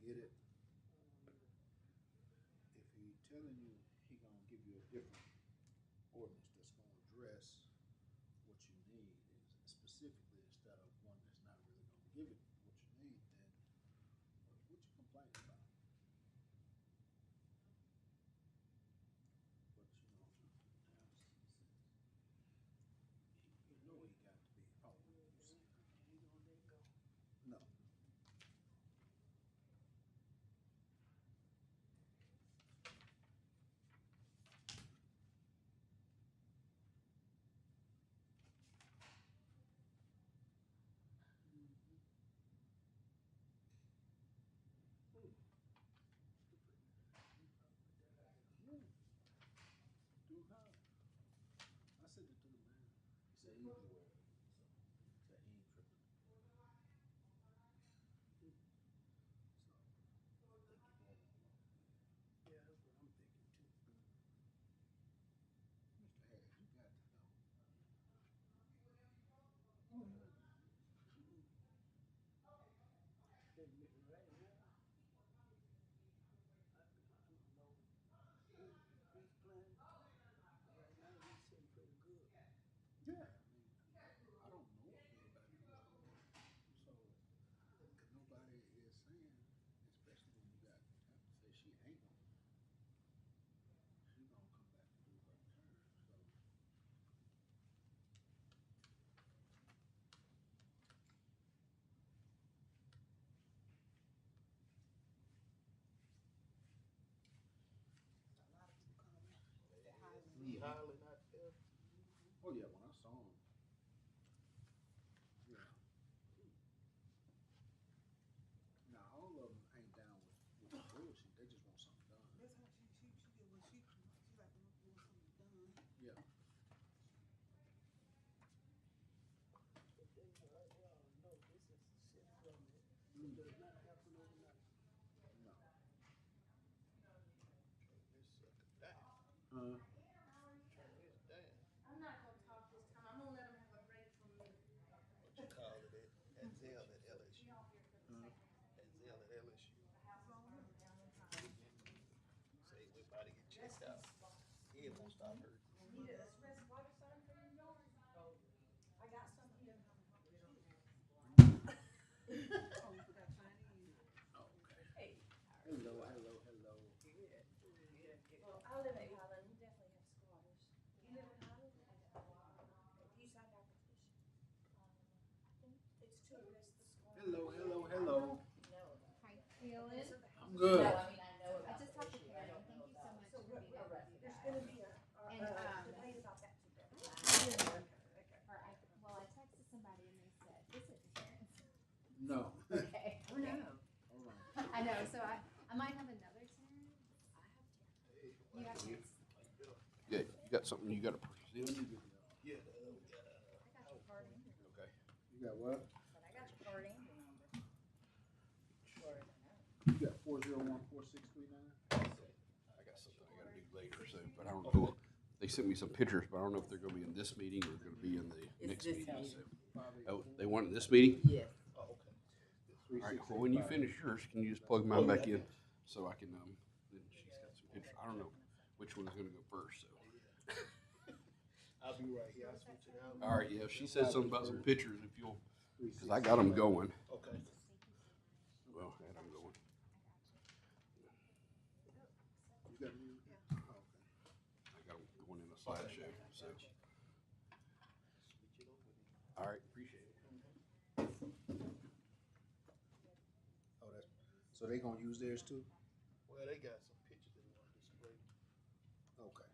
get it. If he telling you he gonna give you a different ordinance that's gonna address what you need is specifically instead of one that's not really gonna give it what you need, then what you complaining about? But you know he got to be. Oh, you see, no. Yeah, do her. I said it to the man. He said he'd be aware of it. So he said he ain't tripping. So I think you're going along. Yeah, that's what I'm thinking too. Mr. Harris, you got to know. Right now, I don't know who he's playing. Right now, he's sitting pretty good. Yeah, I mean, I don't know if anybody who's going to. So, because nobody is saying, especially when you got have to say she ain't gonna. She gonna come back and do her turn. So, See Highland out there. oh yeah, when I saw him, yeah. Now all of them ain't down with the bullshit. They just want something done. That's how she did when she like want something done. Yeah. But they all know this is shit from it. It does not happen overnight. No. This sucker down. Uh, Turn this down. I'm not gonna talk this time. I'm gonna let them have a break from me. What you call it at Zell at LSU? Be off here for the second. At Zell at LSU. The house is burning down in time. Say we're about to get checked out. It won't stop hurting. Need an espresso water sign for your yard? I got some here. Oh, you forgot Chinese. oh, okay. Hey. Hello, hello, hello. Well, I live in Highland. We definitely have squatters. You live in Highland? Do you sign our petition? I think it's to arrest the squatters. Hello, hello, hello. How you feeling? I'm good. I just talked to Karen. Thank you so much So for being able to do there's that. gonna be a And, debate about that too. Well, I texted somebody and they said, this is Karen's. No. Okay. Oh, no. Hold on. I know, so I might have another Terrence. You have Terrence? Yeah, you got something you gotta present? I Yeah. got your card in here. Okay. You got what? But I got your card in here. You got 4014639. I got something I gotta do later, so, but I don't know. They sent me some pictures, but I don't know if they're gonna be in this meeting or they're gonna be in the next meeting, so. Oh, they want it in this meeting? Yes. Oh, okay. All right, well, when you finish yours, can you just plug mine back in so I can, then she's got some pictures. I don't know which one's gonna go first, so. I'll be right here. I'll switch it out. All right, yeah, she said something about some pictures if you'll, cause I got them going. Okay. Well, I had them going. You got me? Yeah. Oh, okay. I got them going in a slideshow, so. Switch it over. All right, appreciate it. Oh, that's, so they gonna use theirs too? Well, they got some pictures they want to display. Okay, okay.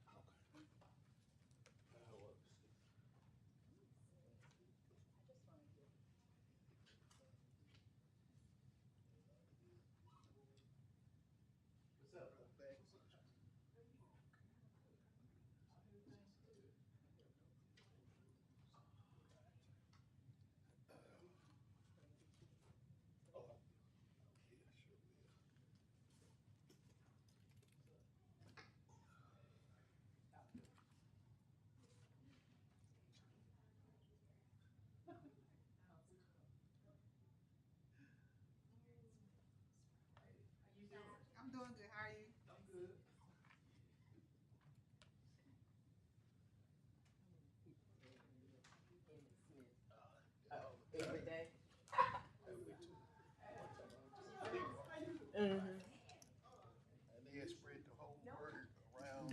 What's up, bro? Thanks. Oh, yeah, sure will.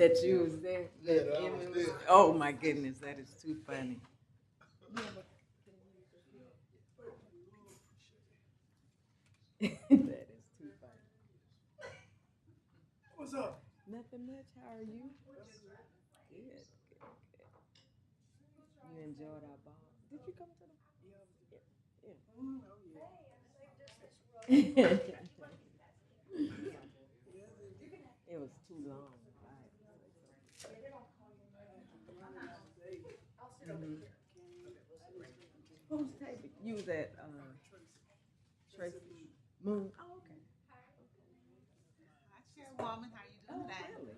That you was there? Yeah, That that I Emma was was- there. Oh, my goodness, that is too funny. That is too funny. What's up? Nothing much, how are you? Good, good, good. You enjoyed our ball. Did you come to the? Yeah. It was too long. Mhm. Who's taping? You was at Tracy Moon. Oh, okay. Hi, Chairwoman. How you Oh, doing today? really?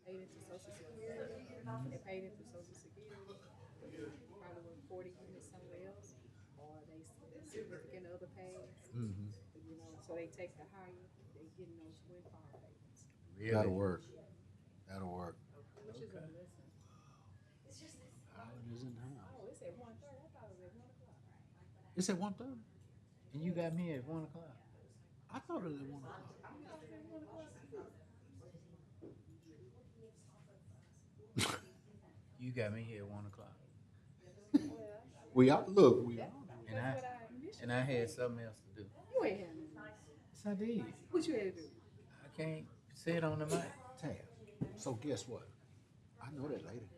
Paid into Social Security. They paid into Social Security. Probably work 40 units somewhere else, or they significant other pays. You know, so they take the higher. They getting those windfall payments, That'll work. That'll work. which is a blessing. Howard is in town. Oh, it's at 1:30. I thought it was at 1:00. It's at 1:30. And you got me at 1:00. I thought it was at 1:00. You got me here at 1:00. We out. Look, we out. And I had something else to do. You ain't had nothing. Yes, I did. What you had to do? I can't say it on the mic. Tab. So guess what? I know that lady.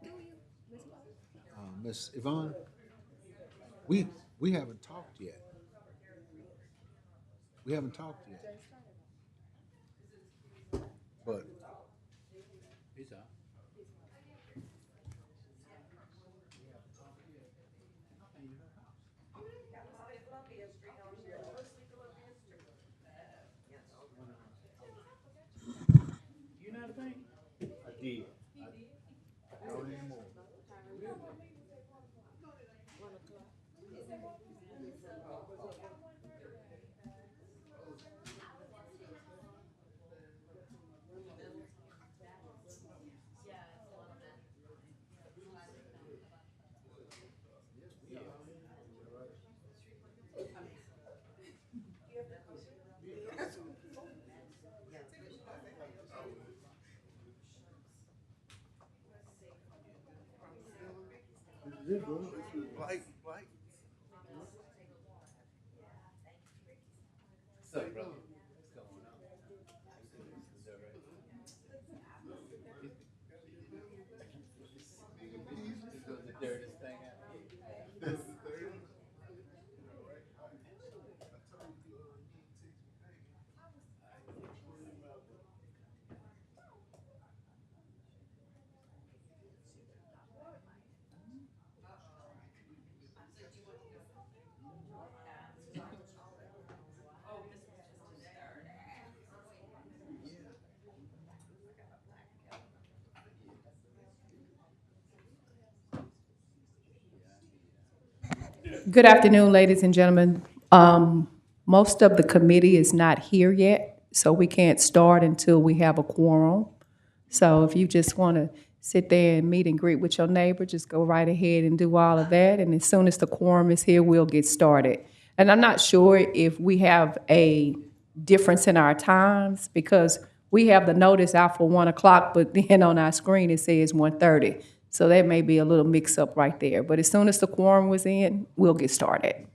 Do you, Miss Lowe? Miss Yvonne. We haven't talked yet. We haven't talked yet. But It's all. You know the thing? I did. I don't anymore. Blight. What's up, brother? What's going on? Is that right? This was the dirtiest thing out. Good afternoon, ladies and gentlemen. Most of the committee is not here yet, so we can't start until we have a quorum. So if you just want to sit there and meet and greet with your neighbor, just go right ahead and do all of that. And as soon as the quorum is here, we'll get started. And I'm not sure if we have a difference in our times, because we have the notice out for 1 o'clock, but then on our screen it says 1:30. So that may be a little mix up right there. But as soon as the quorum was in, we'll get started.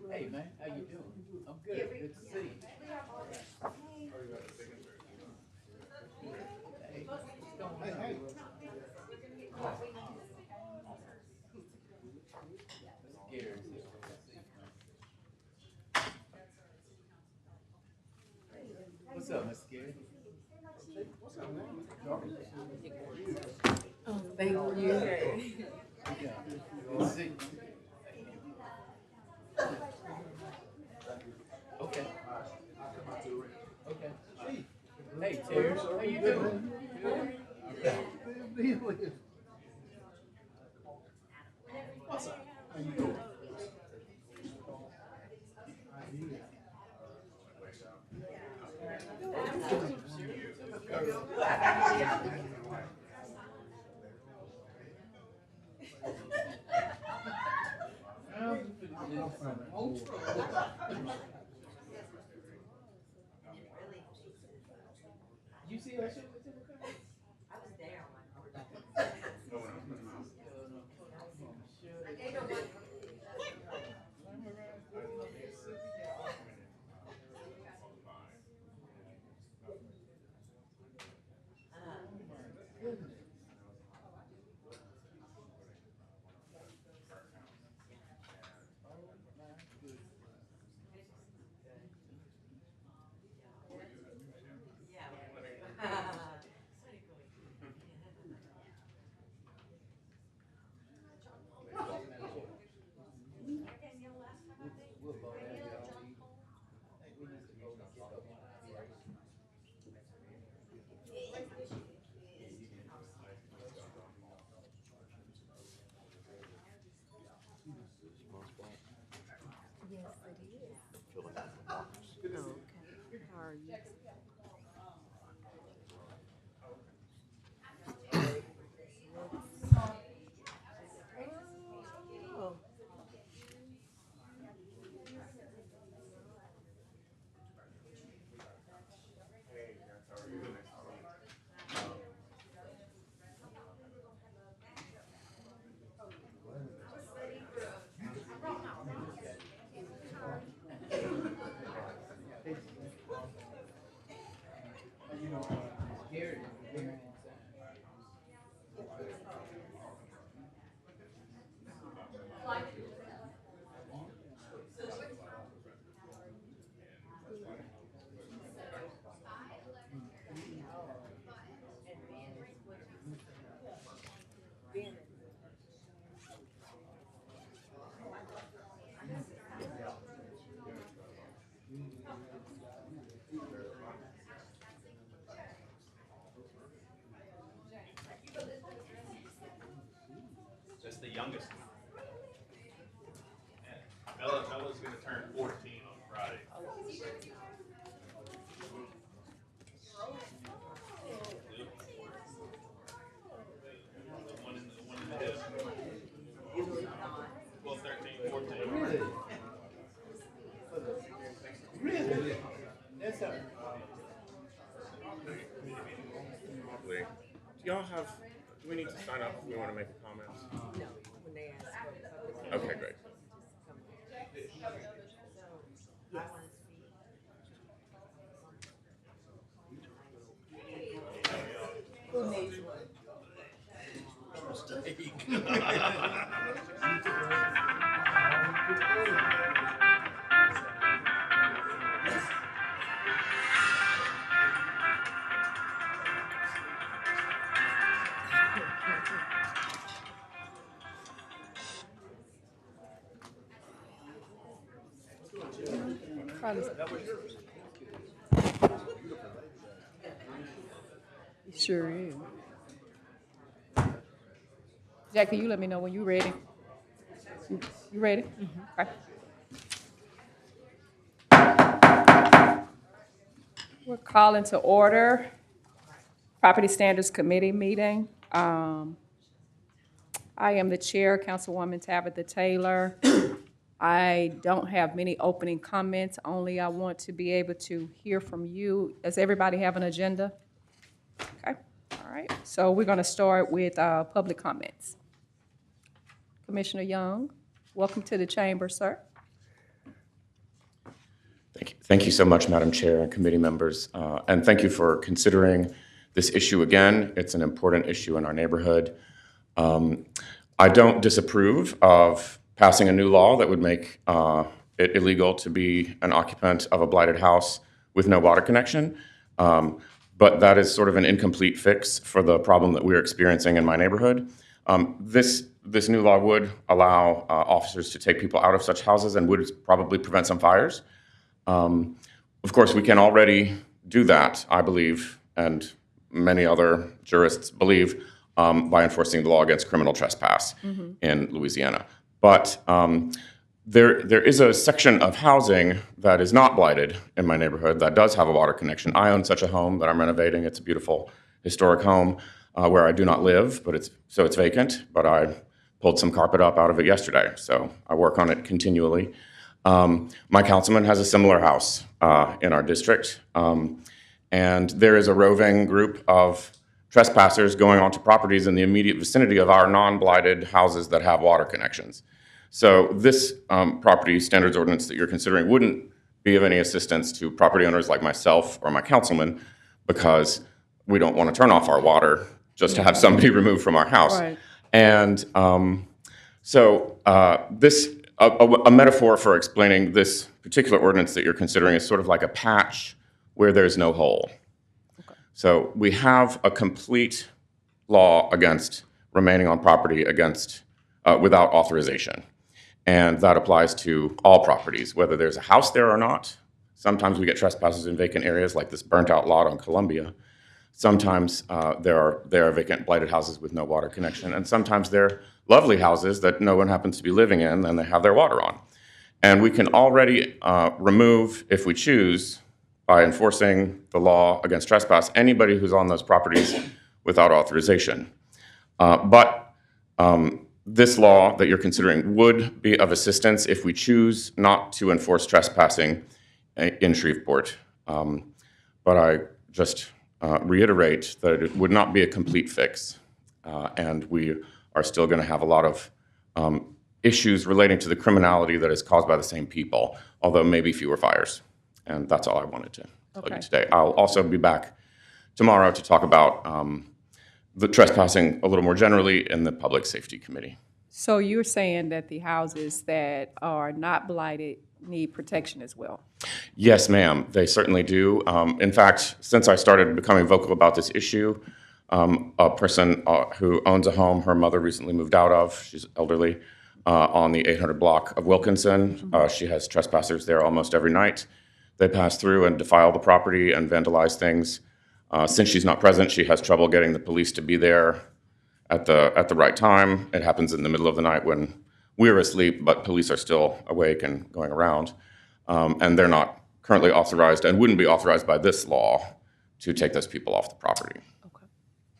Hey, man, how you doing? I'm good. Good to see you. Hey, what's going on? Gary's here. What's up, Miss Gary? Oh, thank you. Yeah. Good to see you. Okay. Okay. Hey, Terry, how you doing? Good. What's up? How you doing? You see that shit with Tim? I was there when. Yes, it is. Oh, okay. How are you? Oh. Gary. That's the youngest one. Yeah. Bella's gonna turn 14 on Friday. The one in the hip. 12, 13, 14. Really? Really? That's how. Do y'all have, do we need to sign up if we want to make a comment? No, when they ask for public. Okay, great. Who needs one? It sure is. Jackie, you let me know when you're ready. You ready? Okay. We're calling to order Property Standards Committee meeting. I am the chair, Councilwoman Tabitha Taylor. I don't have many opening comments, only I want to be able to hear from you. Does everybody have an agenda? Okay, all right. So we're gonna start with public comments. Commissioner Young, welcome to the chamber, sir. Thank you so much, Madam Chair and committee members. And thank you for considering this issue again. It's an important issue in our neighborhood. I don't disapprove of passing a new law that would make it illegal to be an occupant of a blighted house with no water connection. But that is sort of an incomplete fix for the problem that we're experiencing in my neighborhood. This new law would allow officers to take people out of such houses and would probably prevent some fires. Of course, we can already do that, I believe, and many other jurists believe, by enforcing the law against criminal trespass in Louisiana. But there is a section of housing that is not blighted in my neighborhood that does have a water connection. I own such a home that I'm renovating. It's a beautiful historic home where I do not live, but it's vacant. But I pulled some carpet up out of it yesterday, so I work on it continually. My councilman has a similar house in our district, and there is a roving group of trespassers going onto properties in the immediate vicinity of our non-blighted houses that have water connections. So this property standards ordinance that you're considering wouldn't be of any assistance to property owners like myself or my councilman, because we don't want to turn off our water just to have somebody removed from our house. Right. And a metaphor for explaining this particular ordinance that you're considering is sort of like a patch where there's no hole. Okay. So we have a complete law against remaining on property without authorization. And that applies to all properties, whether there's a house there or not. Sometimes we get trespassers in vacant areas like this burnt out lot on Columbia. Sometimes there are vacant blighted houses with no water connection. And sometimes they're lovely houses that no one happens to be living in and they have their water on. And we can already remove, if we choose, by enforcing the law against trespass, anybody who's on those properties without authorization. But this law that you're considering would be of assistance if we choose not to enforce trespassing in Shreveport. But I just reiterate that it would not be a complete fix. And we are still going to have a lot of issues relating to the criminality that is caused by the same people, although maybe fewer fires. And that's all I wanted to tell you today. I'll also be back tomorrow to talk about the trespassing a little more generally in the Public Safety Committee. So you're saying that the houses that are not blighted need protection as well? Yes, ma'am, they certainly do. In fact, since I started becoming vocal about this issue, a person who owns a home her mother recently moved out of, she's elderly, on the 800 block of Wilkinson. She has trespassers there almost every night. They pass through and defile the property and vandalize things. Since she's not present, she has trouble getting the police to be there at the right time. It happens in the middle of the night when we're asleep, but police are still awake and going around. And they're not currently authorized and wouldn't be authorized by this law to take those people off the property. Okay.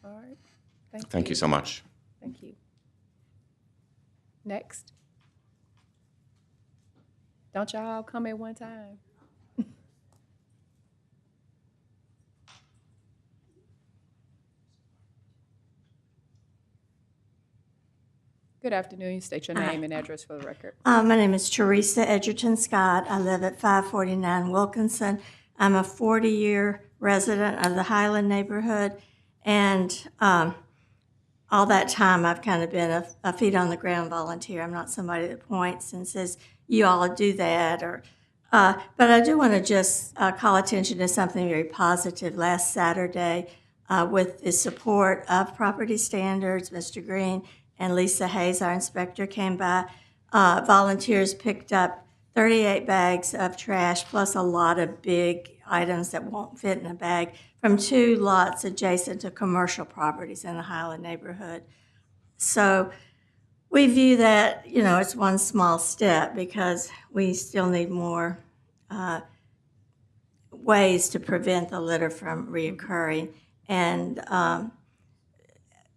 All right. Thank you so much. Thank you. Next. Don't y'all come at one time? Good afternoon. State your name and address for the record. My name is Teresa Edgerton Scott. I live at 549 Wilkinson. I'm a 40-year resident of the Highland neighborhood, and all that time I've kind of been a feet-on-the-ground volunteer. I'm not somebody that points and says, you all do that, but I do want to just call attention to something very positive. Last Saturday, with the support of Property Standards, Mr. Green, and Lisa Hayes, our inspector, came by. Volunteers picked up 38 bags of trash, plus a lot of big items that won't fit in a bag from 2 lots adjacent to commercial properties in the Highland neighborhood. So we view that, it's one small step because we still need more ways to prevent the litter from reoccurring. And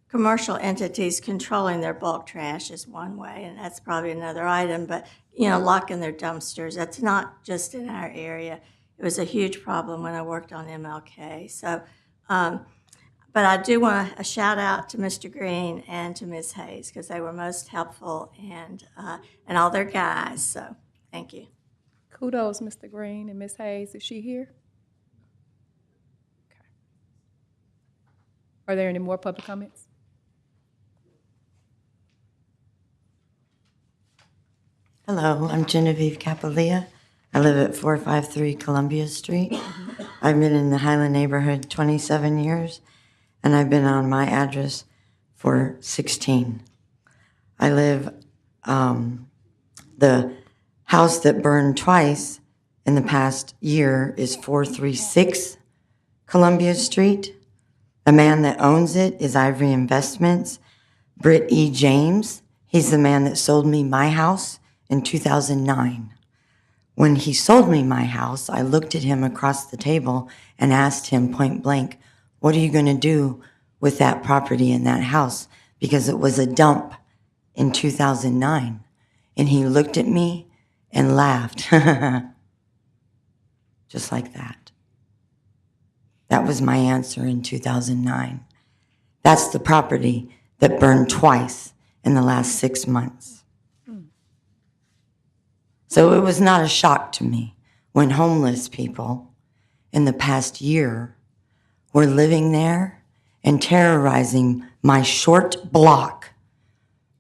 commercial entities controlling their bulk trash is one way, and that's probably another item. But, locking their dumpsters, that's not just in our area. It was a huge problem when I worked on MLK. So, but I do want a shout out to Mr. Green and to Ms. Hayes because they were most helpful and all their guys. So, thank you. Kudos, Mr. Green and Ms. Hayes. Is she here? Okay. Are there any more public comments? Hello, I'm Genevieve Capolia. I live at 453 Columbia Street. I've been in the Highland neighborhood 27 years, and I've been on my address for 16. I live, the house that burned twice in the past year is 436 Columbia Street. The man that owns it is Ivory Investments, Britt E. James. He's the man that sold me my house in 2009. When he sold me my house, I looked at him across the table and asked him point blank, what are you going to do with that property in that house? Because it was a dump in 2009. And he looked at me and laughed. Just like that. That was my answer in 2009. That's the property that burned twice in the last 6 months. So it was not a shock to me when homeless people in the past year were living there and terrorizing my short block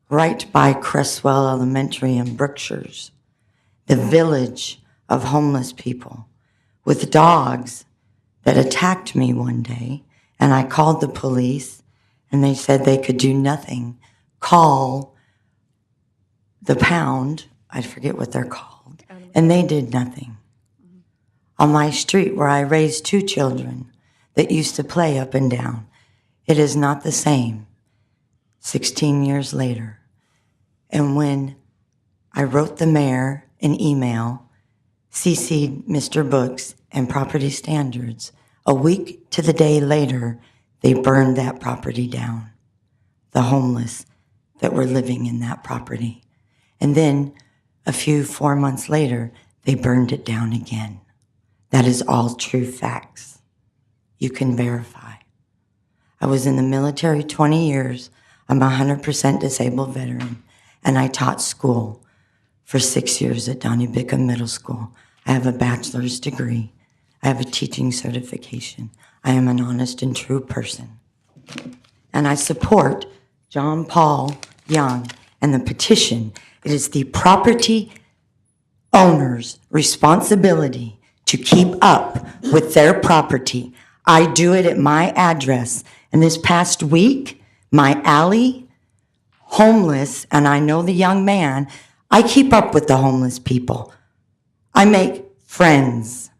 right by Cresswell Elementary and Brookshires, the village of homeless people with dogs that attacked me one day. And I called the police and they said they could do nothing. Call the pound, I forget what they're called, and they did nothing. On my street where I raised 2 children that used to play up and down, it is not the same 16 years later. And when I wrote the mayor an email, CC'd Mr. Books and Property Standards, a week to the day later, they burned that property down, the homeless that were living in that property. And then 4 months later, they burned it down again. That is all true facts. You can verify. I was in the military 20 years. I'm a 100% disabled veteran, and I taught school for 6 years at Donnie Bickham Middle School. I have a bachelor's degree. I have a teaching certification. I am an honest and true person. And I support John Paul Young and the petition. It is the property owner's responsibility to keep up with their property. I do it at my address. And this past week, my alley, homeless, and I know the young man, I keep up with the homeless people. I make friends.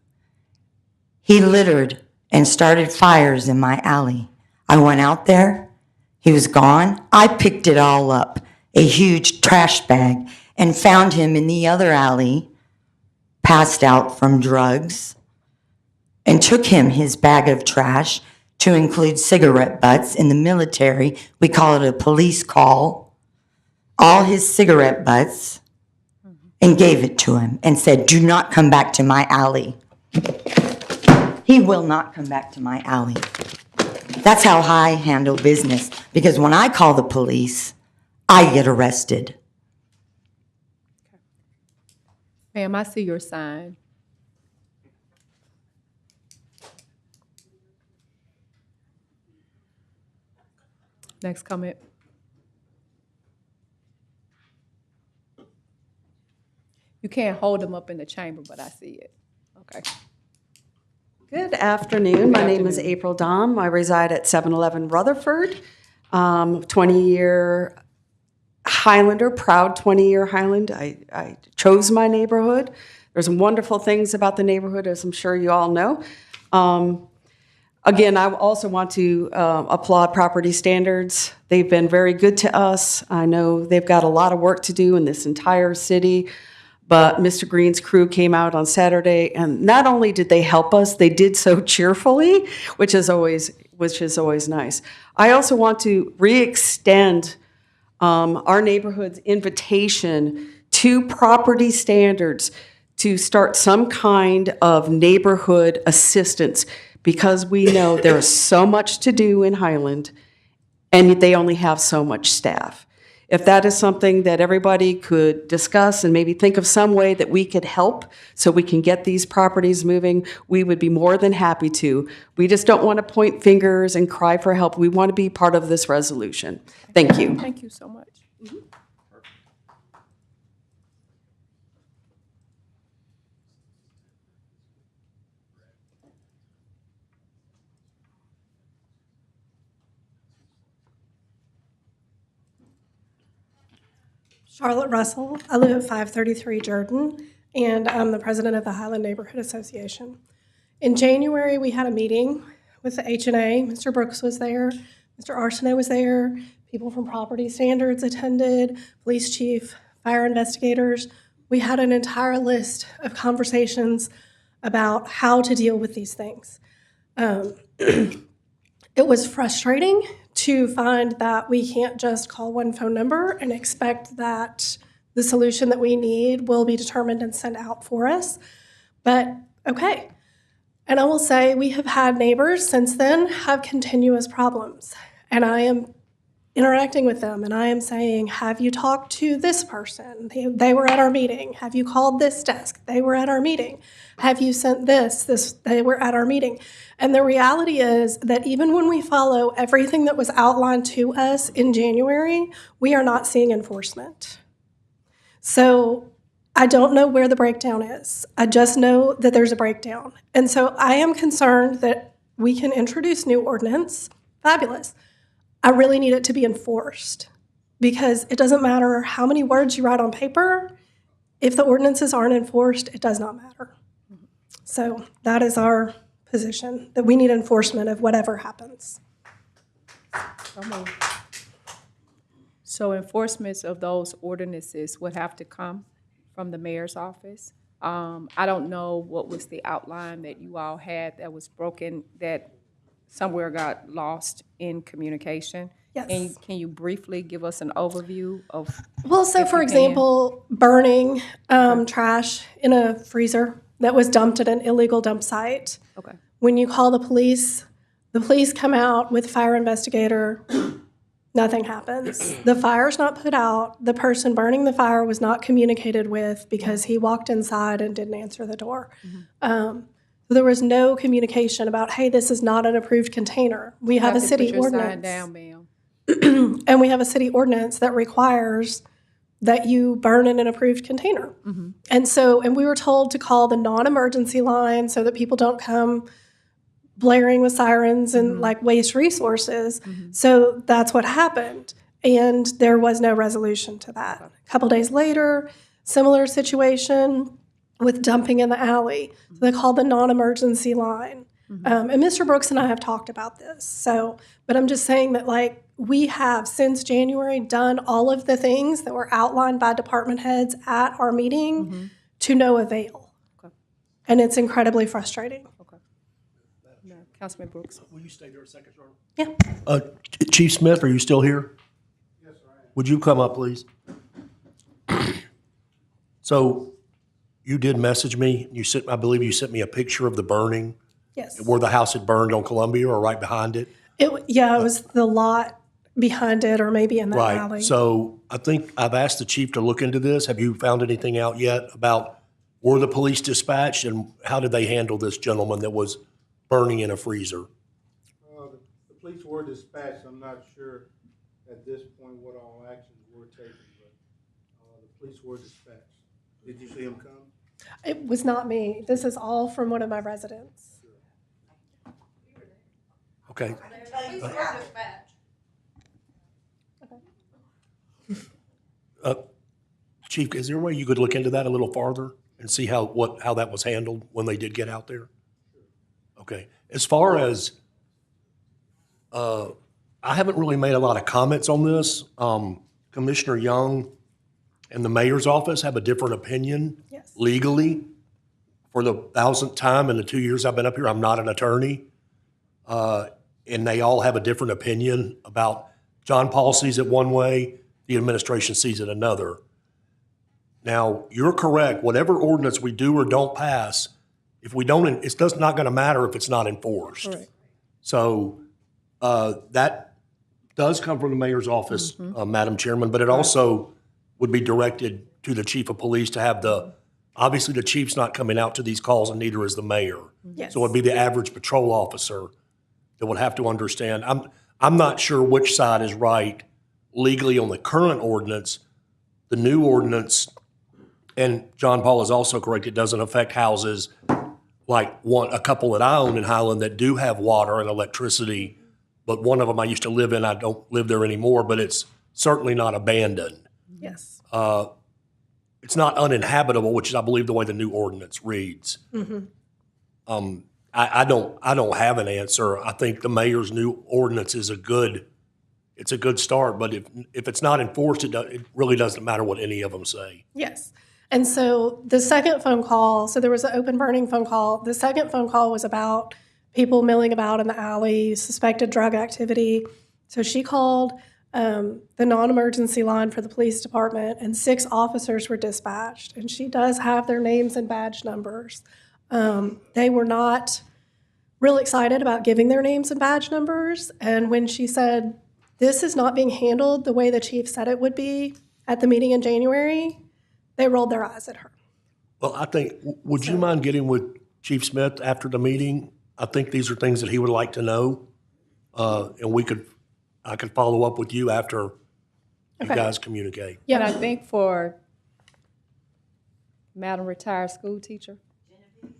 He littered and started fires in my alley. I went out there. He was gone. I picked it all up, a huge trash bag, and found him in the other alley, passed out from drugs, and took him his bag of trash, to include cigarette butts. In the military, we call it a police call, all his cigarette butts, and gave it to him and said, do not come back to my alley. He will not come back to my alley. That's how I handle business, because when I call the police, I get arrested. Ma'am, I see your sign. Next comment. You can't hold them up in the chamber, but I see it. Okay. Good afternoon. My name is April Dom. I reside at 711 Rutherford. 20-year Highlander, proud 20-year Highland. I chose my neighborhood. There's some wonderful things about the neighborhood, as I'm sure you all know. Again, I also want to applaud Property Standards. They've been very good to us. I know they've got a lot of work to do in this entire city, but Mr. Green's crew came out on Saturday, and not only did they help us, they did so cheerfully, which is always nice. I also want to re-extend our neighborhood's invitation to property standards to start some kind of neighborhood assistance, because we know there is so much to do in Highland, and they only have so much staff. If that is something that everybody could discuss and maybe think of some way that we could help so we can get these properties moving, we would be more than happy to. We just don't want to point fingers and cry for help. We want to be part of this resolution. Thank you. Thank you so much. Charlotte Russell. I live at 533 Jordan, and I'm the president of the Highland Neighborhood Association. In January, we had a meeting with the H&A. Mr. Brooks was there. Mr. Arsenault was there. People from Property Standards attended, police chief, fire investigators. We had an entire list of conversations about how to deal with these things. It was frustrating to find that we can't just call one phone number and expect that the solution that we need will be determined and sent out for us. But okay. And I will say we have had neighbors since then have continuous problems. And I am interacting with them and I am saying, have you talked to this person? They were at our meeting. Have you called this desk? They were at our meeting. Have you sent this? They were at our meeting. And the reality is that even when we follow everything that was outlined to us in January, we are not seeing enforcement. So I don't know where the breakdown is. I just know that there's a breakdown. And so I am concerned that we can introduce new ordinance. Fabulous. I really need it to be enforced, because it doesn't matter how many words you write on paper. If the ordinances aren't enforced, it does not matter. So that is our position, that we need enforcement of whatever happens. So enforcement of those ordinances would have to come from the mayor's office. I don't know what was the outline that you all had that was broken, that somewhere got lost in communication. Yes. Can you briefly give us an overview of? Well, so for example, burning trash in a freezer that was dumped at an illegal dump site. Okay. When you call the police come out with a fire investigator, nothing happens. The fire's not put out. The person burning the fire was not communicated with because he walked inside and didn't answer the door. There was no communication about, hey, this is not an approved container. We have a city ordinance. Down, ma'am. And we have a city ordinance that requires that you burn in an approved container. And we were told to call the non-emergency line so that people don't come blaring with sirens and like waste resources. So that's what happened. And there was no resolution to that. A couple days later, similar situation with dumping in the alley. So they called the non-emergency line. And Mr. Brooks and I have talked about this. So, but I'm just saying that like we have since January done all of the things that were outlined by department heads at our meeting to no avail. Okay. And it's incredibly frustrating. Okay. No, Councilman Brooks. Will you stay there a second, Charlotte? Yeah. Chief Smith, are you still here? Yes, sir, I am. Would you come up, please? So you did message me. I believe you sent me a picture of the burning. Yes. Where the house had burned on Columbia or right behind it? It was the lot behind it or maybe in that alley. Right. So I think I've asked the chief to look into this. Have you found anything out yet about were the police dispatched and how did they handle this gentleman that was burning in a freezer? The police were dispatched. I'm not sure at this point what all actions were taken, but the police were dispatched. Did you see him come? It was not me. This is all from one of my residents. Okay. Chief, is there a way you could look into that a little farther and see how that was handled when they did get out there? Okay. As far as I haven't really made a lot of comments on this. Commissioner Young and the mayor's office have a different opinion legally. For the 1,000th time in the 2 years I've been up here, I'm not an attorney. And they all have a different opinion about, John Paul sees it one way, the administration sees it another. Now, you're correct. Whatever ordinance we do or don't pass, if we don't, it's just not going to matter if it's not enforced. Right. So that does come from the mayor's office, Madam Chairman, but it also would be directed to the chief of police to have obviously the chief's not coming out to these calls and neither is the mayor. Yes. So it'd be the average patrol officer that would have to understand. I'm not sure which side is right legally on the current ordinance. The new ordinance, and John Paul is also correct, it doesn't affect houses like a couple that I own in Highland that do have water and electricity, but one of them I used to live in, I don't live there anymore, but it's certainly not abandoned. Yes. It's not uninhabitable, which is, I believe, the way the new ordinance reads. I don't have an answer. I think the mayor's new ordinance is a good start, but if it's not enforced, it really doesn't matter what any of them say. Yes. And so the second phone call, so there was an open burning phone call. The second phone call was about people milling about in the alley, suspected drug activity. So she called the non-emergency line for the police department, and 6 officers were dispatched. And she does have their names and badge numbers. They were not real excited about giving their names and badge numbers. And when she said, this is not being handled the way the chief said it would be at the meeting in January, they rolled their eyes at her. Well, I think, would you mind getting with Chief Smith after the meeting? I think these are things that he would like to know. And I could follow up with you after you guys communicate. Yeah, and I think for Madam Retired School Teacher,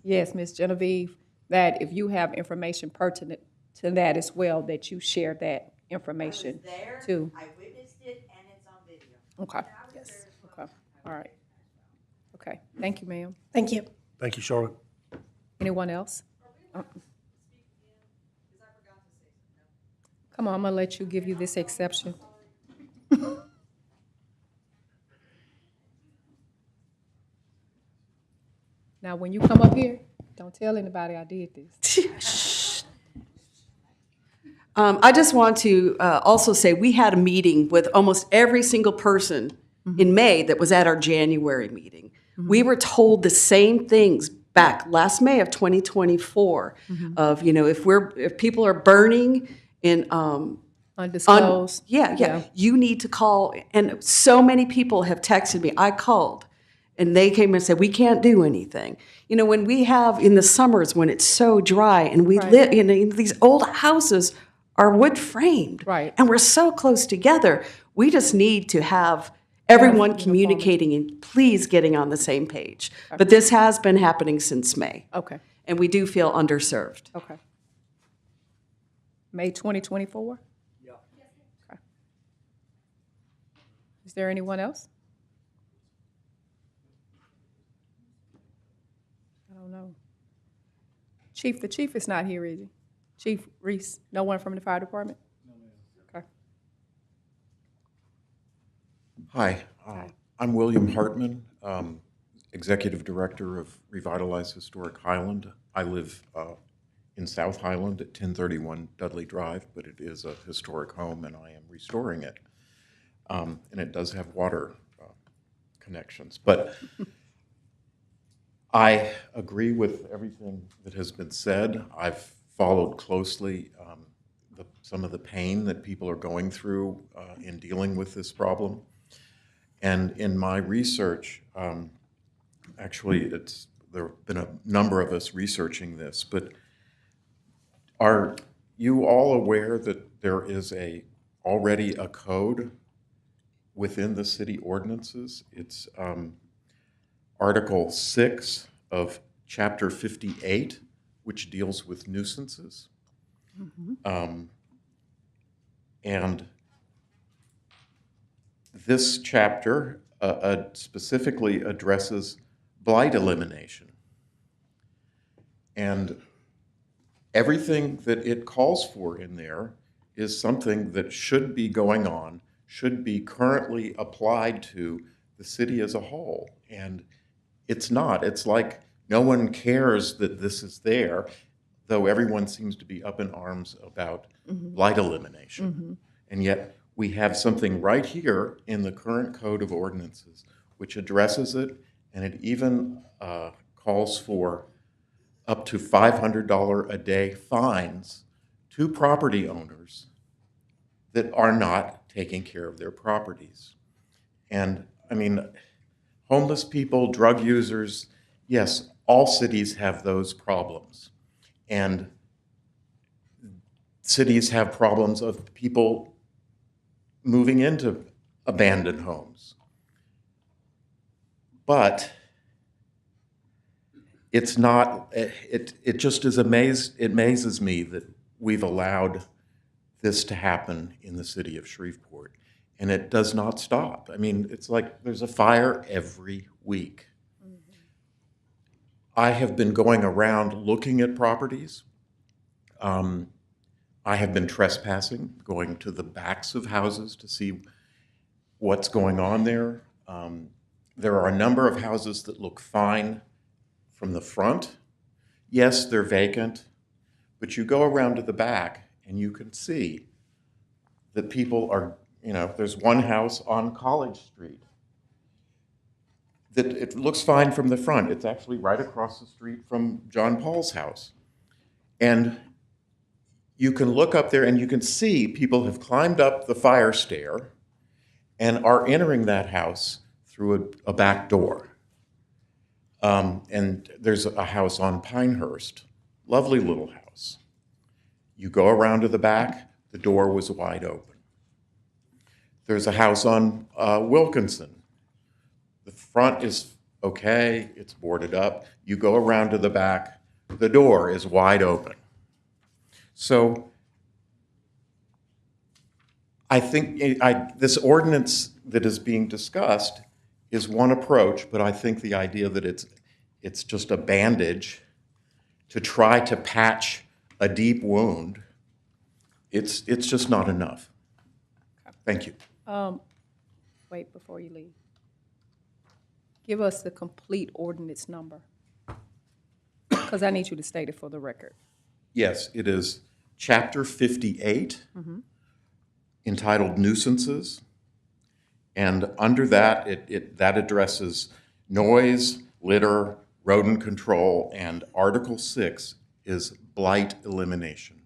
yes, Miss Genevieve, that if you have information pertinent to that as well, that you share that information too. I witnessed it, and it's on video. Okay. Yes. Okay. All right. Okay. Thank you, ma'am. Thank you. Thank you, Charlotte. Anyone else? Come on, I'm gonna let you give you this exception. Now, when you come up here, don't tell anybody I did this. I just want to also say we had a meeting with almost every single person in May that was at our January meeting. We were told the same things back last May of 2024 of, if people are burning in undisclosed. You need to call. And so many people have texted me. I called and they came and said, we can't do anything. When we have in the summers when it's so dry and we live in these old houses are wood framed. Right. And we're so close together. We just need to have everyone communicating and please getting on the same page. Okay. But this has been happening since May. Okay. And we do feel underserved. Okay. May 2024? Yeah. Okay. Is there anyone else? I don't know. Chief, the chief is not here, is he? Chief Reese, no one from the fire department? No, ma'am. Okay. Hi, I'm William Hartman, Executive Director of Revitalize Historic Highland. I live in South Highland at 1031 Dudley Drive, but it is a historic home and I am restoring it. And it does have water connections. But I agree with everything that has been said. I've followed closely some of the pain that people are going through in dealing with this problem. And in my research, actually, there have been a number of us researching this, but are you all aware that there is already a code within the city ordinances? It's Article 6 of Chapter 58, which deals with nuisances. And this chapter specifically addresses blight elimination. And everything that it calls for in there is something that should be going on, should be currently applied to the city as a whole. And it's not. It's like no one cares that this is there, though everyone seems to be up in arms about blight elimination. And yet we have something right here in the current code of ordinances which addresses it, and it even calls for up to $500 a day fines to property owners that are not taking care of their properties. And I mean, homeless people, drug users, yes, all cities have those problems. And cities have problems of people moving into abandoned homes. But it's not, it just is it amazes me that we've allowed this to happen in the city of Shreveport. And it does not stop. I mean, it's like there's a fire every week. I have been going around looking at properties. I have been trespassing, going to the backs of houses to see what's going on there. There are a number of houses that look fine from the front. Yes, they're vacant, but you go around to the back and you can see that people are, you know, there's one house on College Street that it looks fine from the front. It's actually right across the street from John Paul's house. And you can look up there and you can see people have climbed up the fire stair and are entering that house through a back door. And there's a house on Pinehurst, lovely little house. You go around to the back, the door was wide open. There's a house on Wilkinson. The front is okay, it's boarded up. You go around to the back, the door is wide open. So I think this ordinance that is being discussed is one approach, but I think the idea that it's just a bandage to try to patch a deep wound, it's just not enough. Thank you. Wait, before you leave. Give us the complete ordinance number, because I need you to state it for the record. Yes, it is Chapter 58, entitled Nuisances. And under that, that addresses noise, litter, rodent control, and Article 6 is blight elimination.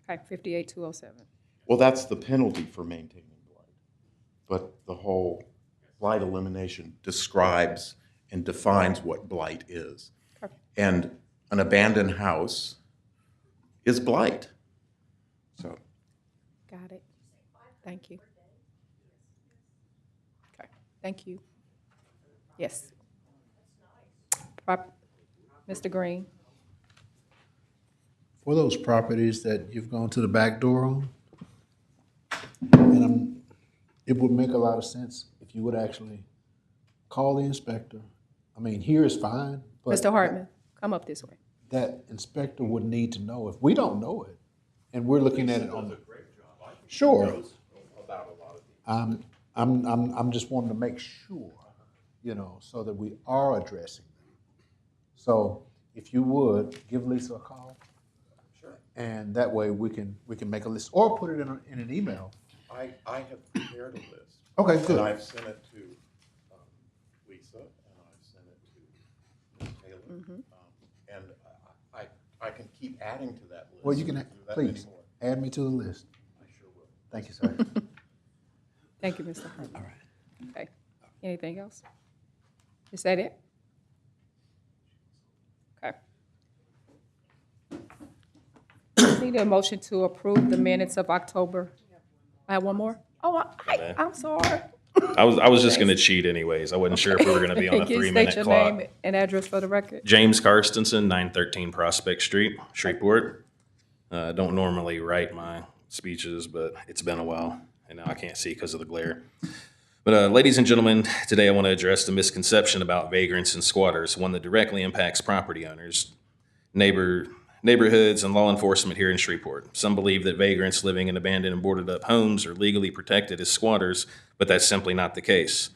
Okay, 58207. Well, that's the penalty for maintaining blight. But the whole blight elimination describes and defines what blight is. Okay. And an abandoned house is blight. So. Got it. Thank you. Okay, thank you. Yes. Mr. Green. For those properties that you've gone to the back door on, and it would make a lot of sense if you would actually call the inspector. I mean, here is fine, but Mr. Hartman, come up this way. that inspector would need to know. If we don't know it, and we're looking at it on, sure. I'm just wanting to make sure, you know, so that we are addressing them. So if you would, give Lisa a call. Sure. And that way we can make a list, or put it in an email. I have prepared a list. Okay, good. And I've sent it to Lisa, and I've sent it to Taylor. And I can keep adding to that list. Well, you can, please, add me to the list. I sure will. Thank you, sir. Thank you, Mr. Hartman. All right. Okay, anything else? Is that it? Okay. Need a motion to approve the minutes of October. I have one more? Oh, I'm sorry. I was just going to cheat anyways. I wasn't sure if we were going to be on a Can you 3-minute state your clock. name and address for the record? James Karstensen, 913 Prospect Street, Shreveport. Don't normally write my speeches, but it's been a while, and now I can't see because of the glare. But ladies and gentlemen, today I want to address the misconception about vagrants and squatters, one that directly impacts property owners, neighborhoods, and law enforcement here in Shreveport. Some believe that vagrants living in abandoned and boarded up homes are legally protected as squatters, but that's simply not the case.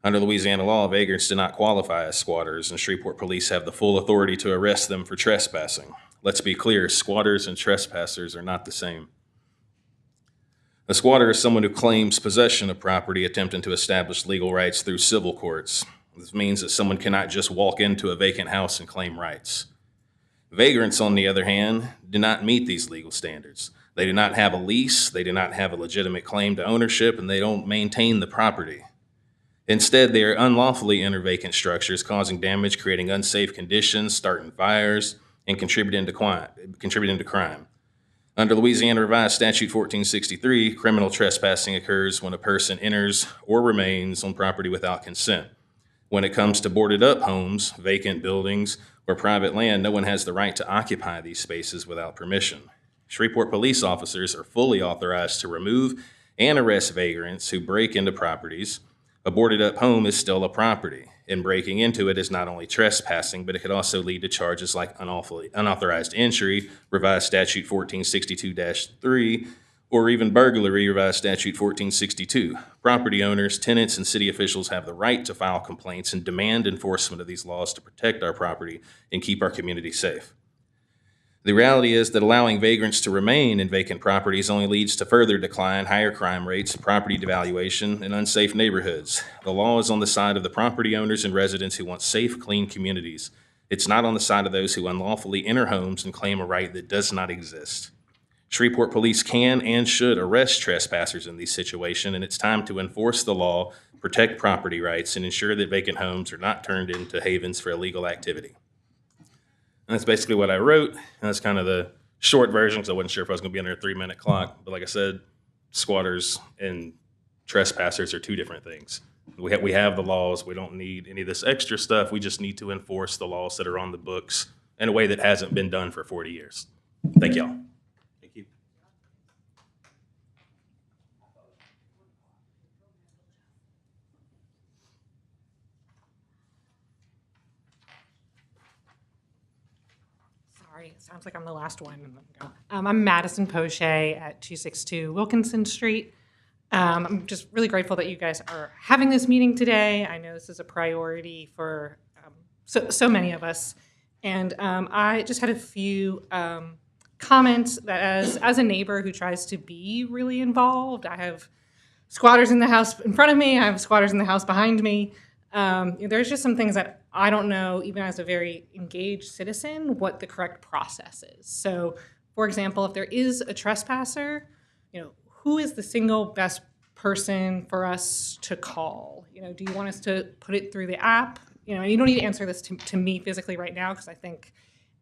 Under Louisiana law, vagrants do not qualify as squatters, and Shreveport police have the full authority to arrest them for trespassing. Let's be clear, squatters and trespassers are not the same. A squatter is someone who claims possession of property attempting to establish legal rights through civil courts. This means that someone cannot just walk into a vacant house and claim rights. Vagrants, on the other hand, do not meet these legal standards. They do not have a lease, they do not have a legitimate claim to ownership, and they don't maintain the property. Instead, they are unlawfully enter vacant structures, causing damage, creating unsafe conditions, starting fires, and contributing to crime. Under Louisiana Revised Statute 1463, criminal trespassing occurs when a person enters or remains on property without consent. When it comes to boarded up homes, vacant buildings, or private land, no one has the right to occupy these spaces without permission. Shreveport police officers are fully authorized to remove and arrest vagrants who break into properties. A boarded up home is still a property, and breaking into it is not only trespassing, but it could also lead to charges like unauthorized entry, Revised Statute 1462-3, or even burglary, Revised Statute 1462. Property owners, tenants, and city officials have the right to file complaints and demand enforcement of these laws to protect our property and keep our community safe. The reality is that allowing vagrants to remain in vacant properties only leads to further decline, higher crime rates, property devaluation, and unsafe neighborhoods. The law is on the side of the property owners and residents who want safe, clean communities. It's not on the side of those who unlawfully enter homes and claim a right that does not exist. Shreveport police can and should arrest trespassers in these situations, and it's time to enforce the law, protect property rights, and ensure that vacant homes are not turned into havens for illegal activity. And that's basically what I wrote. And that's kind of the short version, because I wasn't sure if I was going to be under a 3-minute clock. But like I said, squatters and trespassers are two different things. We have the laws. We don't need any of this extra stuff. We just need to enforce the laws that are on the books in a way that hasn't been done for 40 years. Thank y'all. Thank you. Sorry, it sounds like I'm the last one. I'm Madison Poche at 262 Wilkinson Street. I'm just really grateful that you guys are having this meeting today. I know this is a priority for so many of us. And I just had a few comments that as a neighbor who tries to be really involved, I have squatters in the house in front of me, I have squatters in the house behind me. There's just some things that I don't know, even as a very engaged citizen, what the correct process is. So, for example, if there is a trespasser, who is the single best person for us to call? Do you want us to put it through the app? And you don't need to answer this to me physically right now, because I think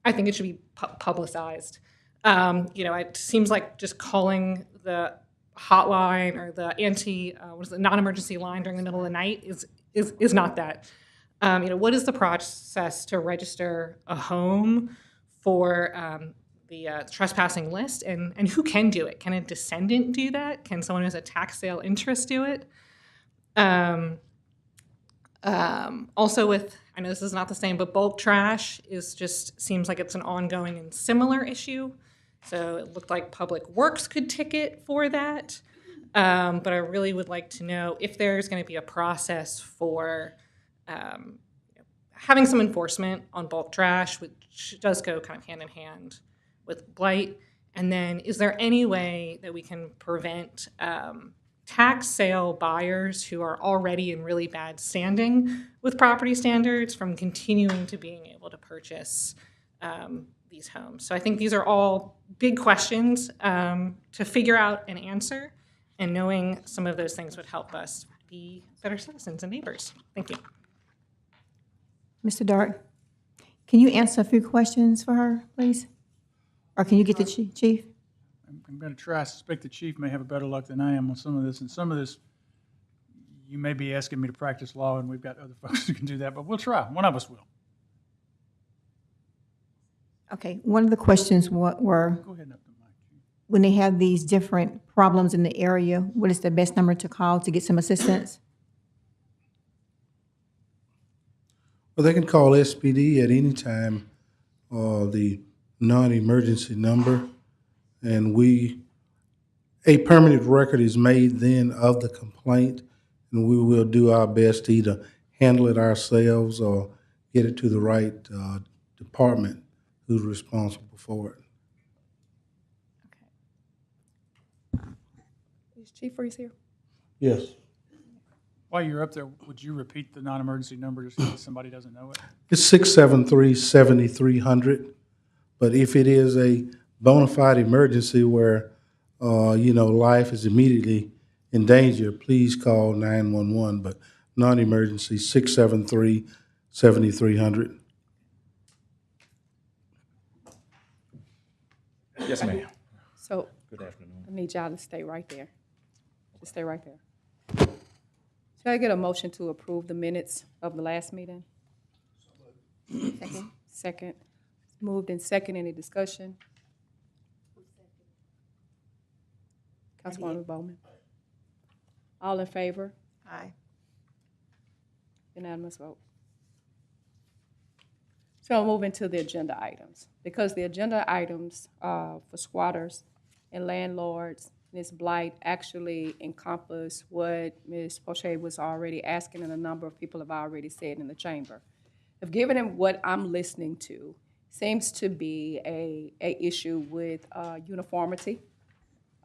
it should be publicized. It seems like just calling the hotline or the non-emergency line during the middle of the night is not that. What is the process to register a home for the trespassing list, and who can do it? Can a descendant do that? Can someone who has a tax sale interest do it? Also I know this is not the same, but bulk trash seems like it's an ongoing and similar issue. So it looked like Public Works could ticket for that. But I really would like to know if there's going to be a process for having some enforcement on bulk trash, which does go kind of hand in hand with blight. And then is there any way that we can prevent tax sale buyers who are already in really bad standing with property standards from continuing to being able to purchase these homes? So I think these are all big questions to figure out and answer, and knowing some of those things would help us be better citizens and neighbors. Thank you. Mr. Dart, can you answer a few questions for her, please? Or can you get the chief? I'm going to try. I suspect the chief may have a better luck than I am on some of this. And some of this, you may be asking me to practice law, and we've got other folks who can do that. But we'll try. One of us will. Okay. One of the questions were, Go ahead and up the mic. when they have these different problems in the area, what is the best number to call to get some assistance? Well, they can call SPD at any time, the non-emergency number, and a permanent record is made then of the complaint, and we will do our best to either handle it ourselves or get it to the right department who's responsible for it. Is Chief Reese here? Yes. While you're up there, would you repeat the non-emergency number just in case somebody doesn't know it? It's 673-7300, but if it is a bona fide emergency where, life is immediately in danger, please call 911, but non-emergency, 673-7300. Yes, ma'am. So. Good afternoon. I need y'all to stay right there. Just stay right there. Should I get a motion to approve the minutes of the last meeting? Second. Second. Moved in second. Any discussion? Councilwoman Bowman. All in favor? Aye. Unanimous vote. So I'll move into the agenda items. Because the agenda items for squatters and landlords, Ms. Blight, actually encompass what Ms. Poche was already asking and a number of people have already said in the chamber. If given him what I'm listening to, seems to be a issue with uniformity,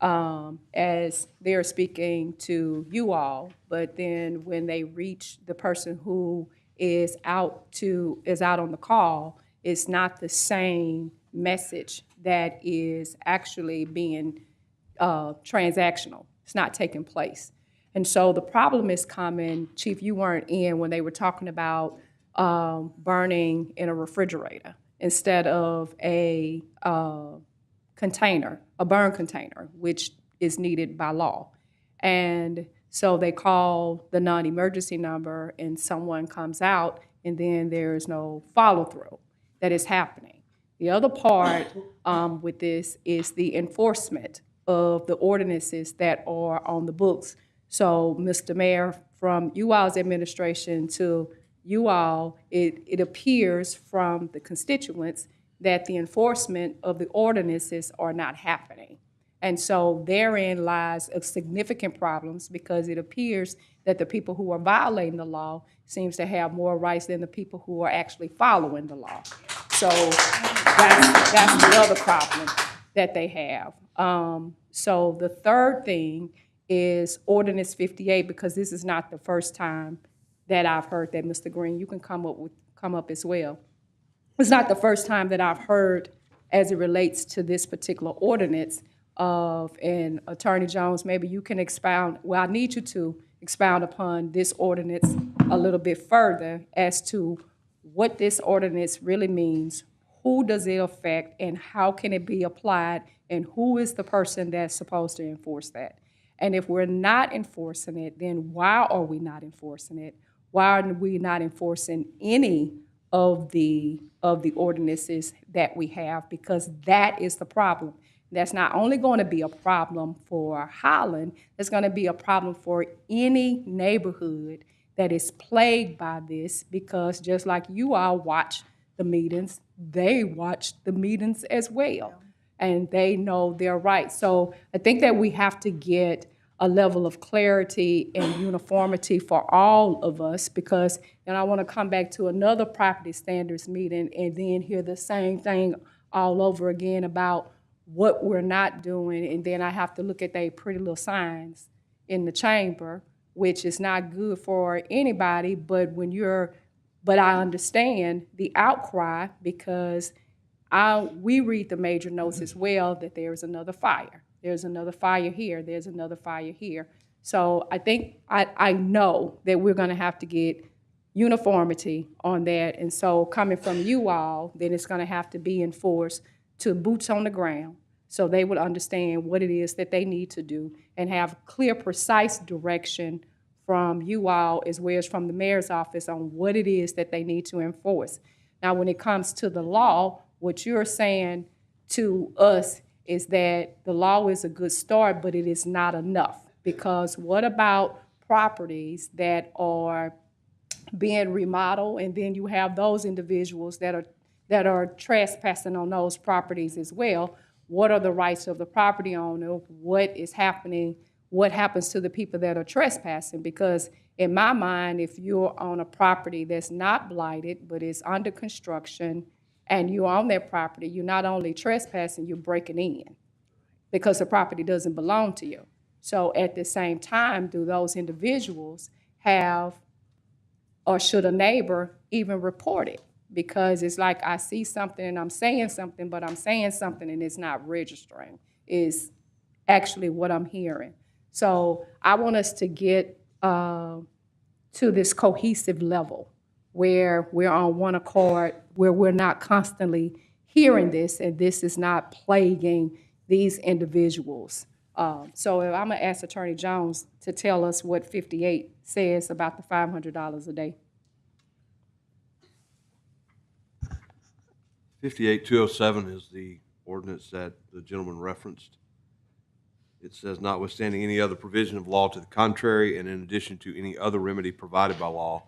as they're speaking to you all, but then when they reach the person who is out on the call, it's not the same message that is actually being transactional. It's not taking place. And so the problem is coming, Chief, you weren't in when they were talking about burning in a refrigerator instead of a container, a burn container, which is needed by law. And so they call the non-emergency number and someone comes out and then there is no follow-through that is happening. The other part with this is the enforcement of the ordinances that are on the books. So, Mr. Mayor, from you all's administration to you all, it appears from the constituents that the enforcement of the ordinances are not happening. And so therein lies a significant problems because it appears that the people who are violating the law seems to have more rights than the people who are actually following the law. So that's the other problem that they have. So the third thing is Ordinance 58, because this is not the first time that I've heard that, Mr. Green, you can come up as well. It's not the first time that I've heard as it relates to this particular ordinance and Attorney Jones, maybe you can expound, well, I need you to expound upon this ordinance a little bit further as to what this ordinance really means, who does it affect, and how can it be applied, and who is the person that's supposed to enforce that. And if we're not enforcing it, then why are we not enforcing it? Why are we not enforcing any of the ordinances that we have? Because that is the problem. That's not only going to be a problem for Highland, it's going to be a problem for any neighborhood that is plagued by this, because just like you all watch the meetings, they watch the meetings as well, and they know their rights. So I think that we have to get a level of clarity and uniformity for all of us, because then I want to come back to another property standards meeting and then hear the same thing all over again about what we're not doing, and then I have to look at they pretty little signs in the chamber, which is not good for anybody, but I understand the outcry, because we read the major notes as well that there's another fire. There's another fire here, there's another fire here. So I think, I know that we're gonna have to get uniformity on that, and so coming from you all, then it's gonna have to be enforced to boots on the ground, so they would understand what it is that they need to do and have clear, precise direction from you all as well as from the mayor's office on what it is that they need to enforce. Now, when it comes to the law, what you're saying to us is that the law is a good start, but it is not enough, because what about properties that are being remodeled, and then you have those individuals that are trespassing on those properties as well. What are the rights of the property owner? What is happening? What happens to the people that are trespassing? Because in my mind, if you're on a property that's not blighted, but is under construction, and you're on that property, you're not only trespassing, you're breaking in because the property doesn't belong to you. So at the same time, do those individuals have, or should a neighbor even report it? Because it's like I see something and I'm saying something, but I'm saying something and it's not registering, is actually what I'm hearing. So I want us to get to this cohesive level where we're on one accord, where we're not constantly hearing this and this is not plaguing these individuals. So if I'm gonna ask Attorney Jones to tell us what 58 says about the $500 a day. 58207 is the ordinance that the gentleman referenced. It says, notwithstanding any other provision of law to the contrary, and in addition to any other remedy provided by law,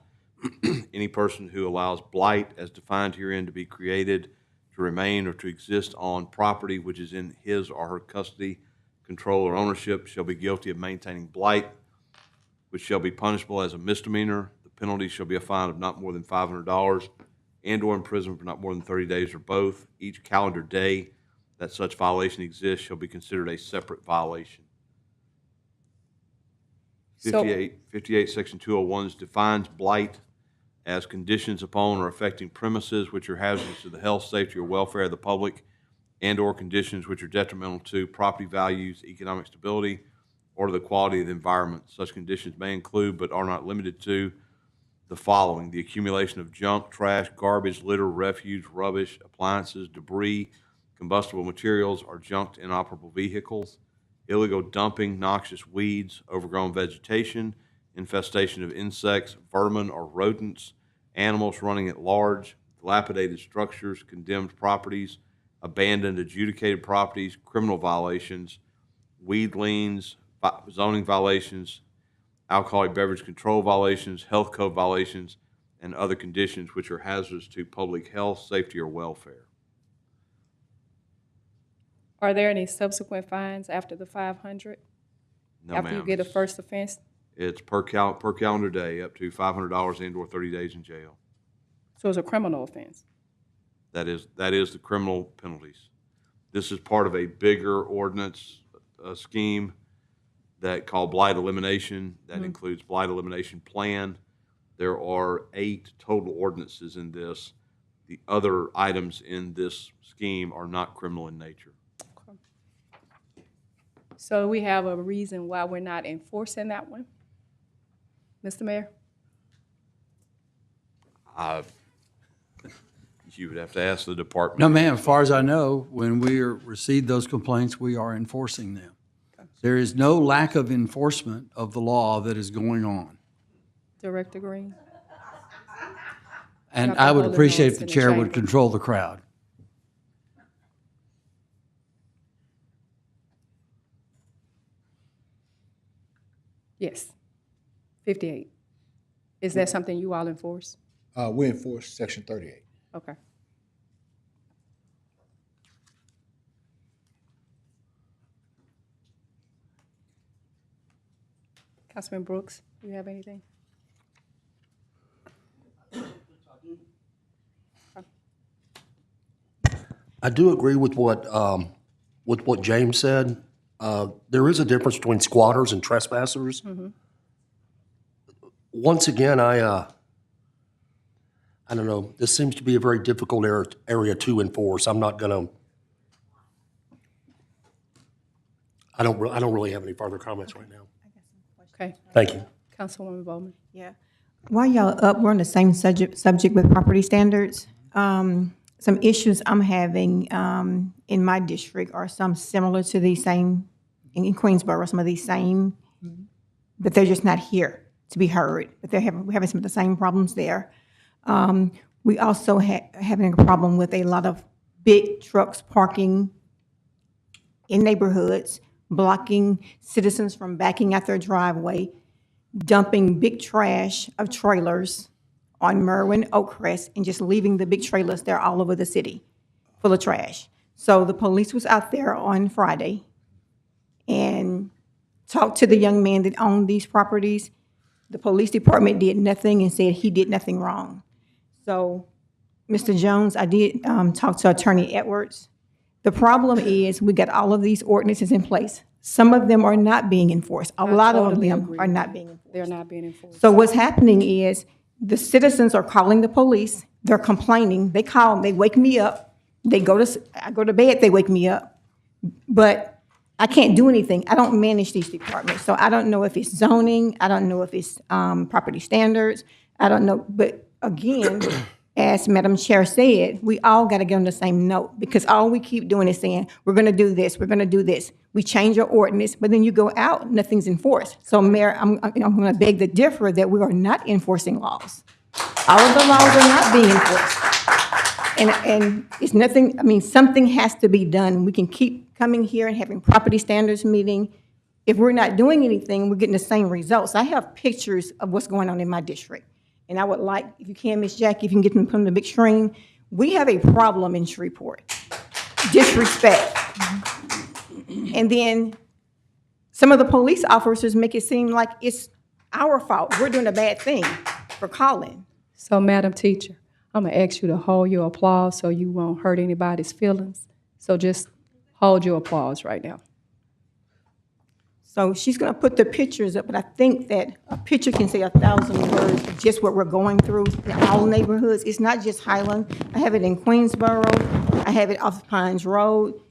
any person who allows blight as defined herein to be created, to remain, or to exist on property which is in his or her custody, control, or ownership shall be guilty of maintaining blight, which shall be punishable as a misdemeanor. The penalty shall be a fine of not more than $500 and/or imprisonment for not more than 30 days or both. Each calendar day that such violation exists shall be considered a separate violation. 58 Section 201 defines blight as conditions upon or affecting premises which are hazardous to the health, safety, or welfare of the public, and/or conditions which are detrimental to property values, economic stability, or to the quality of the environment. Such conditions may include, but are not limited to, the following: the accumulation of junk, trash, garbage, litter, refuse, rubbish, appliances, debris, combustible materials, or junked inoperable vehicles, illegal dumping, noxious weeds, overgrown vegetation, infestation of insects, vermin, or rodents, animals running at large, dilapidated structures, condemned properties, abandoned adjudicated properties, criminal violations, weed liens, zoning violations, alcoholic beverage control violations, health code violations, and other conditions which are hazardous to public health, safety, or welfare. Are there any subsequent fines after the 500? No, after ma'am. you get a first offense? It's per calendar day, up to $500 and/or 30 days in jail. So it's a criminal offense? That is the criminal penalties. This is part of a bigger ordinance scheme that called blight elimination. That includes blight elimination plan. There are 8 total ordinances in this. The other items in this scheme are not criminal in nature. Okay. So we have a reason why we're not enforcing that one, Mr. Mayor? You would have to ask the department. No, ma'am. As far as I know, when we receive those complaints, we are enforcing them. Okay. There is no lack of enforcement of the law that is going on. Director Green? And I would appreciate if the chair would control the crowd. Yes. 58. Is that something you all enforce? We enforce Section 38. Okay. Councilman Brooks, do you have anything? I do agree with what James said. There is a difference between squatters and trespassers. Mm-hmm. Once again, I don't know. This seems to be a very difficult area to enforce. I'm not gonna. I don't really have any further comments right now. Okay. Thank you. Councilwoman Bowman. Yeah. While y'all up, we're on the same subject with property standards. Some issues I'm having in my district are some similar to these same, in Queensboro, some of these same, but they're just not here to be heard. But we're having some of the same problems there. We also having a problem with a lot of big trucks parking in neighborhoods, blocking citizens from backing out their driveway, dumping big trash of trailers on Merwin, Oakcrest, and just leaving the big trailers there all over the city full of trash. So the police was out there on Friday and talked to the young man that owned these properties. The police department did nothing and said he did nothing wrong. So, Mr. Jones, I did talk to Attorney Edwards. The problem is we got all of these ordinances in place. Some of them are not being enforced. A lot of them are not being enforced. They're not being enforced. So what's happening is the citizens are calling the police. They're complaining. They call, they wake me up. I go to bed, they wake me up. But I can't do anything. I don't manage these departments. So I don't know if it's zoning. I don't know if it's property standards. I don't know. But again, as Madam Chair said, we all got to get on the same note because all we keep doing is saying, we're going to do this, we're going to do this. We change our ordinance, but then you go out, nothing's enforced. So Mayor, I'm going to beg to differ that we are not enforcing laws. All of the laws are not being enforced. And it's nothing, I mean, something has to be done. We can keep coming here and having property standards meeting. If we're not doing anything, we're getting the same results. I have pictures of what's going on in my district. And I would like, if you can, Ms. Jackie, if you can get them put on the big screen. We have a problem in Shreveport. Disrespect. And then some of the police officers make it seem like it's our fault. We're doing a bad thing for calling. So, Madam Teacher, I'm going to ask you to hold your applause so you won't hurt anybody's feelings. So just hold your applause right now. So she's going to put the pictures up, but I think that a picture can say 1,000 words of just what we're going through in all neighborhoods. It's not just Highland. I have it in Queensboro. I have it off Pines Road.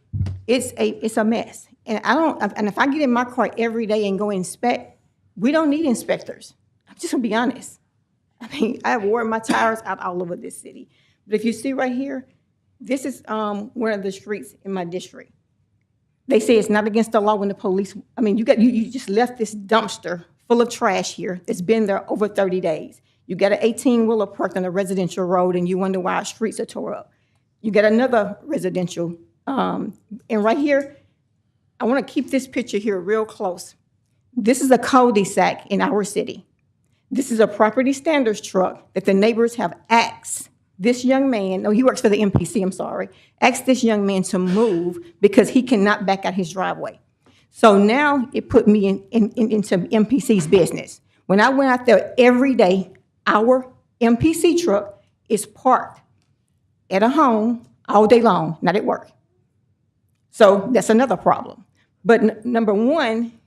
It's a mess. And if I get in my car every day and go inspect, we don't need inspectors. I'm just going to be honest. I mean, I have worn my tires out all over this city. But if you see right here, this is one of the streets in my district. They say it's not against the law when the police, I mean, you just left this dumpster full of trash here that's been there over 30 days. You got an 18-wheeler parked on a residential road and you wonder why our streets are tore up. You got another residential, and right here, I want to keep this picture here real close. This is a cul-de-sac in our city. This is a property standards truck that the neighbors have asked this young man, no, he works for the MPC, I'm sorry, asked this young man to move because he cannot back out his driveway. So now it put me into MPC's business. When I went out there every day, our MPC truck is parked at a home all day long, not at work. So that's another problem. But number one,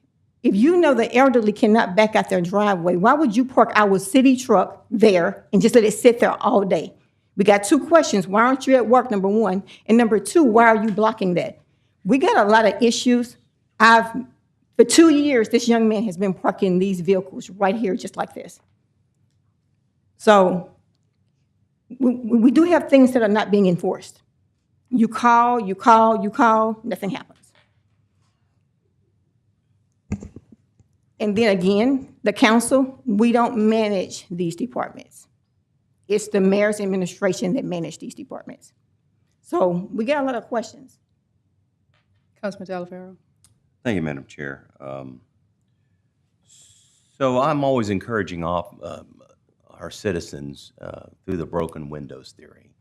if you know the elderly cannot back out their driveway, why would you park our city truck there and just let it sit there all day? We got two questions. Why aren't you at work, number one? And number two, why are you blocking that? We got a lot of issues. For 2 years, this young man has been parking these vehicles right here just like this. So we do have things that are not being enforced. You call, nothing happens. And then again, the council, we don't manage these departments. It's the mayor's administration that manage these departments. So we get a lot of questions. Councilman Delaferro. Thank you, Madam Chair. So I'm always encouraging our citizens through the broken windows theory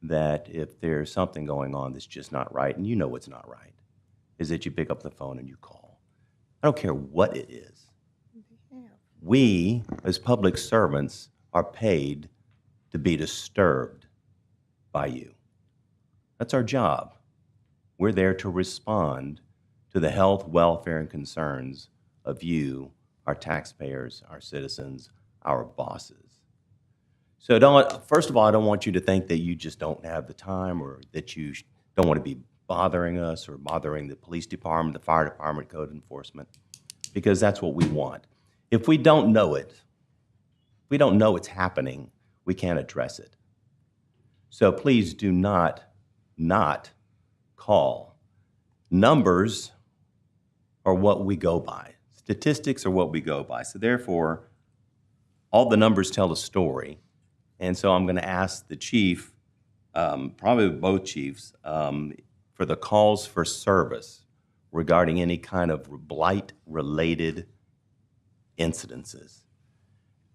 that if there's something going on that's just not right, and you know what's not right, is that you pick up the phone and you call. I don't care what it is. We, as public servants, are paid to be disturbed by you. That's our job. We're there to respond to the health, welfare, and concerns of you, our taxpayers, our citizens, our bosses. So first of all, I don't want you to think that you just don't have the time or that you don't want to be bothering us or bothering the police department, the fire department, code enforcement, because that's what we want. If we don't know it, if we don't know it's happening, we can't address it. So please do not call. Numbers are what we go by. Statistics are what we go by. So therefore, all the numbers tell a story. And so I'm going to ask the chief, probably both chiefs, for the calls for service regarding any kind of blight-related incidences.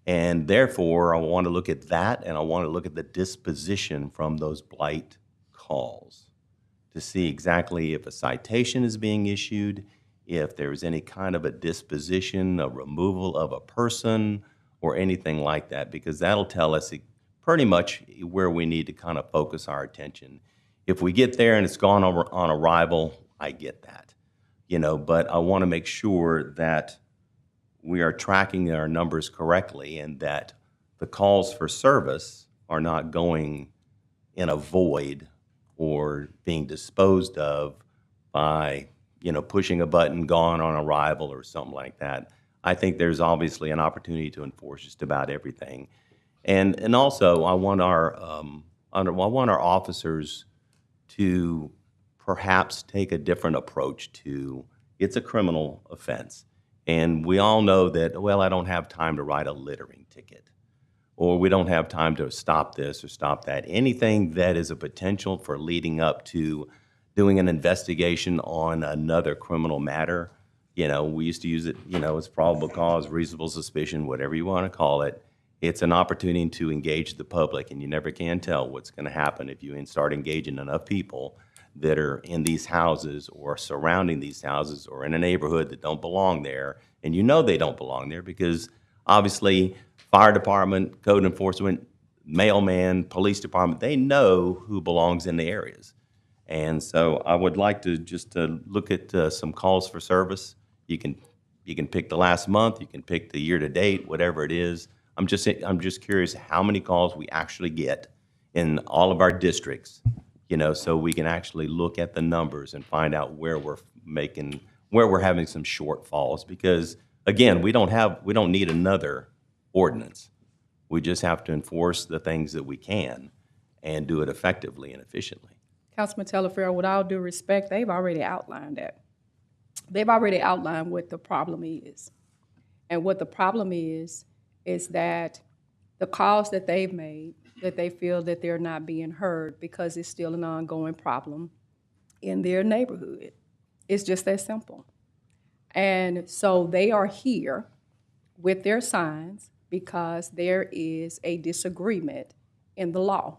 And therefore, I want to look at that, and I want to look at the disposition from those blight calls to see exactly if a citation is being issued, if there's any kind of a disposition, a removal of a person, or anything like that, because that'll tell us pretty much where we need to kind of focus our attention. If we get there and it's gone over on arrival, I get that, but I want to make sure that we are tracking our numbers correctly and that the calls for service are not going in a void or being disposed of by, pushing a button, gone on arrival or something like that. I think there's obviously an opportunity to enforce just about everything. And also, I want our officers to perhaps take a different approach to, it's a criminal offense. And we all know that, well, I don't have time to write a littering ticket, or we don't have time to stop this or stop that. Anything that is a potential for leading up to doing an investigation on another criminal matter, we used to use it, it's probable cause, reasonable suspicion, whatever you want to call it. It's an opportunity to engage the public, and you never can tell what's going to happen if you start engaging enough people that are in these houses or surrounding these houses or in a neighborhood that don't belong there. And they don't belong there because obviously fire department, code enforcement, mailman, police department, they know who belongs in the areas. And so I would like to just look at some calls for service. You can pick the last month, you can pick the year to date, whatever it is. I'm just curious how many calls we actually get in all of our districts, so we can actually look at the numbers and find out where we're having some shortfalls. Because again, we don't need another ordinance. We just have to enforce the things that we can and do it effectively and efficiently. Councilman Telefair, with all due respect, they've already outlined that. They've already outlined what the problem is. And what the problem is that the calls that they've made, that they feel that they're not being heard because it's still an ongoing problem in their neighborhood. It's just that simple. And so they are here with their signs because there is a disagreement in the law.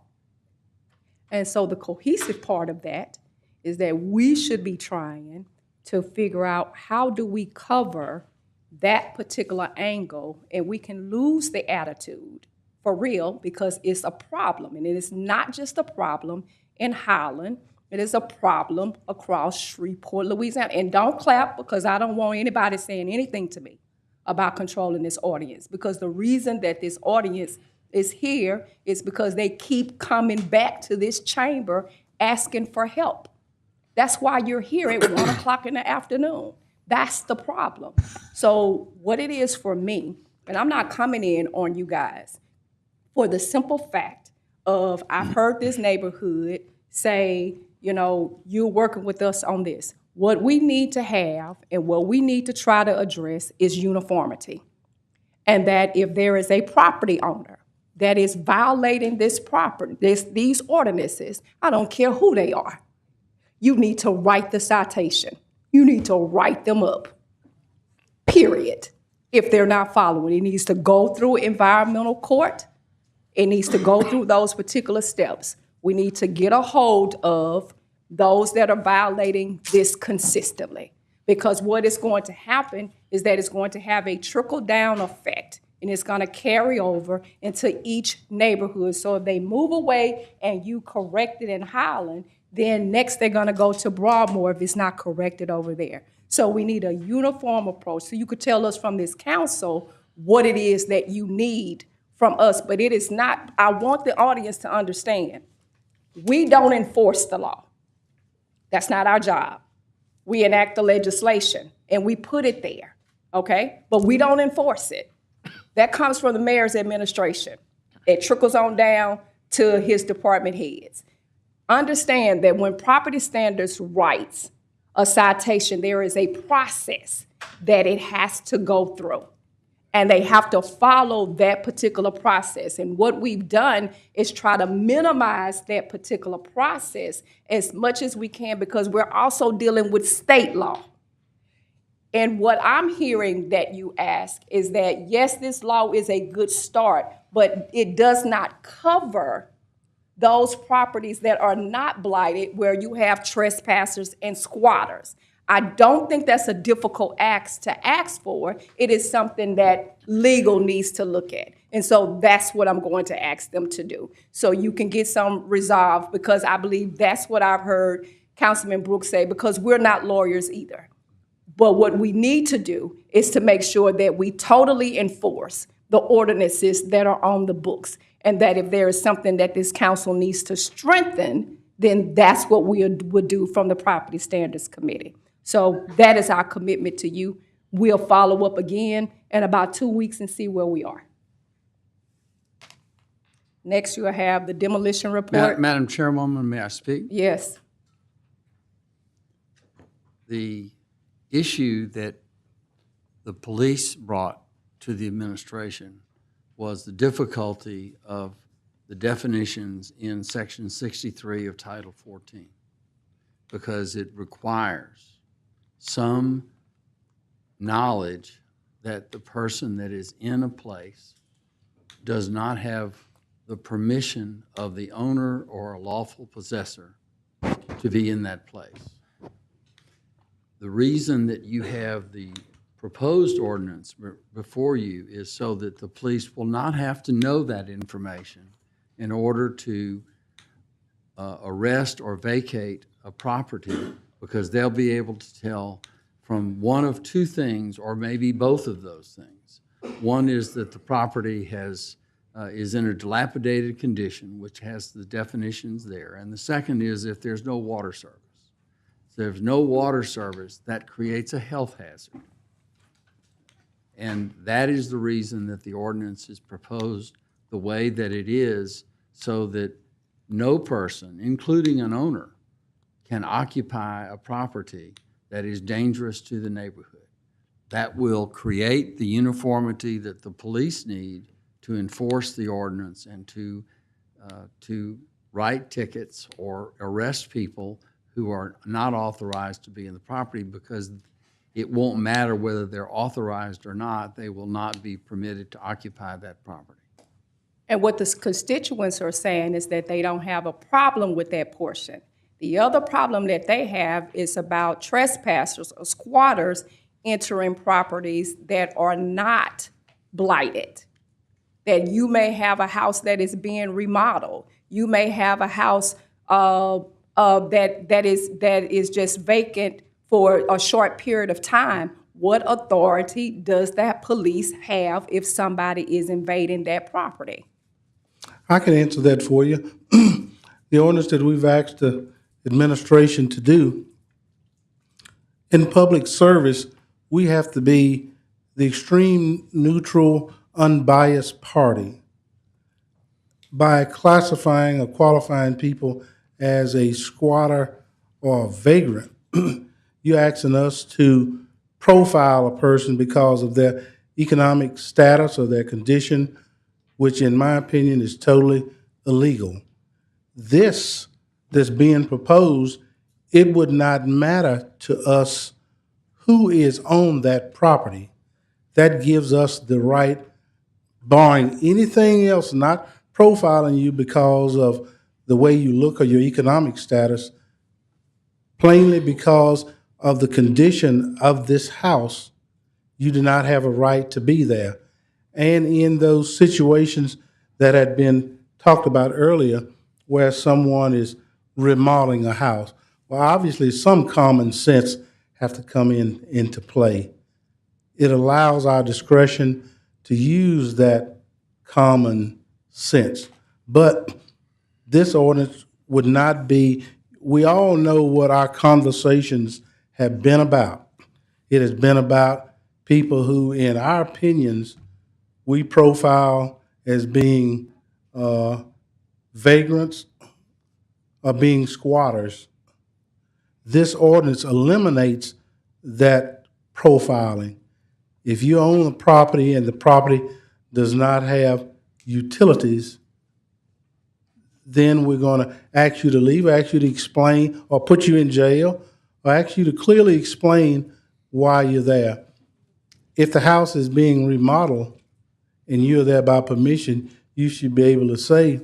And so the cohesive part of that is that we should be trying to figure out how do we cover that particular angle, and we can lose the attitude for real because it's a problem. And it is not just a problem in Highland, it is a problem across Shreveport, Louisiana. And don't clap because I don't want anybody saying anything to me about controlling this audience, because the reason that this audience is here is because they keep coming back to this chamber asking for help. That's why you're here at 1 o'clock in the afternoon. That's the problem. So what it is for me, and I'm not coming in on you guys, for the simple fact of I've heard this neighborhood say, you're working with us on this. What we need to have and what we need to try to address is uniformity. And that if there is a property owner that is violating this property, these ordinances, I don't care who they are, you need to write the citation. You need to write them up, period. If they're not following, it needs to go through environmental court. It needs to go through those particular steps. We need to get a hold of those that are violating this consistently. Because what is going to happen is that it's going to have a trickle-down effect, and it's going to carry over into each neighborhood. So if they move away and you correct it in Highland, then next they're going to go to Broadmoor if it's not corrected over there. So we need a uniform approach. So you could tell us from this council what it is that you need from us, but it is not, I want the audience to understand, we don't enforce the law. That's not our job. We enact the legislation and we put it there, okay? But we don't enforce it. That comes from the mayor's administration. It trickles on down to his department heads. Understand that when property standards writes a citation, there is a process that it has to go through. And they have to follow that particular process. And what we've done is try to minimize that particular process as much as we can because we're also dealing with state law. And what I'm hearing that you ask is that, yes, this law is a good start, but it does not cover those properties that are not blighted where you have trespassers and squatters. I don't think that's a difficult ask to ask for. It is something that legal needs to look at. And so that's what I'm going to ask them to do. So you can get some resolved, because I believe that's what I've heard Councilman Brooks say, because we're not lawyers either. But what we need to do is to make sure that we totally enforce the ordinances that are on the books, and that if there is something that this council needs to strengthen, then that's what we would do from the Property Standards Committee. So that is our commitment to you. We'll follow up again in about 2 weeks and see where we are. Next, you'll have the demolition report. Madam Chairwoman, may I speak? Yes. The issue that the police brought to the administration was the difficulty of the definitions in Section 63 of Title 14, because it requires some knowledge that the person that is in a place does not have the permission of the owner or a lawful possessor to be in that place. The reason that you have the proposed ordinance before you is so that the police will not have to know that information in order to arrest or vacate a property, because they'll be able to tell from one of two things, or maybe both of those things. One is that the property is in a dilapidated condition, which has the definitions there. And the second is if there's no water service. If there's no water service, that creates a health hazard. And that is the reason that the ordinance is proposed the way that it is, so that no person, including an owner, can occupy a property that is dangerous to the neighborhood. That will create the uniformity that the police need to enforce the ordinance and to write tickets or arrest people who are not authorized to be in the property, because it won't matter whether they're authorized or not, they will not be permitted to occupy that property. And what the constituents are saying is that they don't have a problem with that portion. The other problem that they have is about trespassers or squatters entering properties that are not blighted. That you may have a house that is being remodeled. You may have a house that is just vacant for a short period of time. What authority does that police have if somebody is invading that property? I can answer that for you. The ordinance that we've asked the administration to do, in public service, we have to be the extreme neutral, unbiased party. By classifying or qualifying people as a squatter or a vagrant, you're asking us to profile a person because of their economic status or their condition, which in my opinion is totally illegal. This that's being proposed, it would not matter to us who is on that property. That gives us the right, barring anything else, not profiling you because of the way you look or your economic status, plainly because of the condition of this house, you do not have a right to be there. And in those situations that had been talked about earlier, where someone is remodeling a house, well, obviously some common sense have to come into play. It allows our discretion to use that common sense. But this ordinance would not be, we all know what our conversations have been about. It has been about people who, in our opinions, we profile as being vagrants or being squatters. This ordinance eliminates that profiling. If you own a property and the property does not have utilities, then we're going to ask you to leave, ask you to explain, or put you in jail, or ask you to clearly explain while you're there. If the house is being remodeled and you're there by permission, you should be able to say,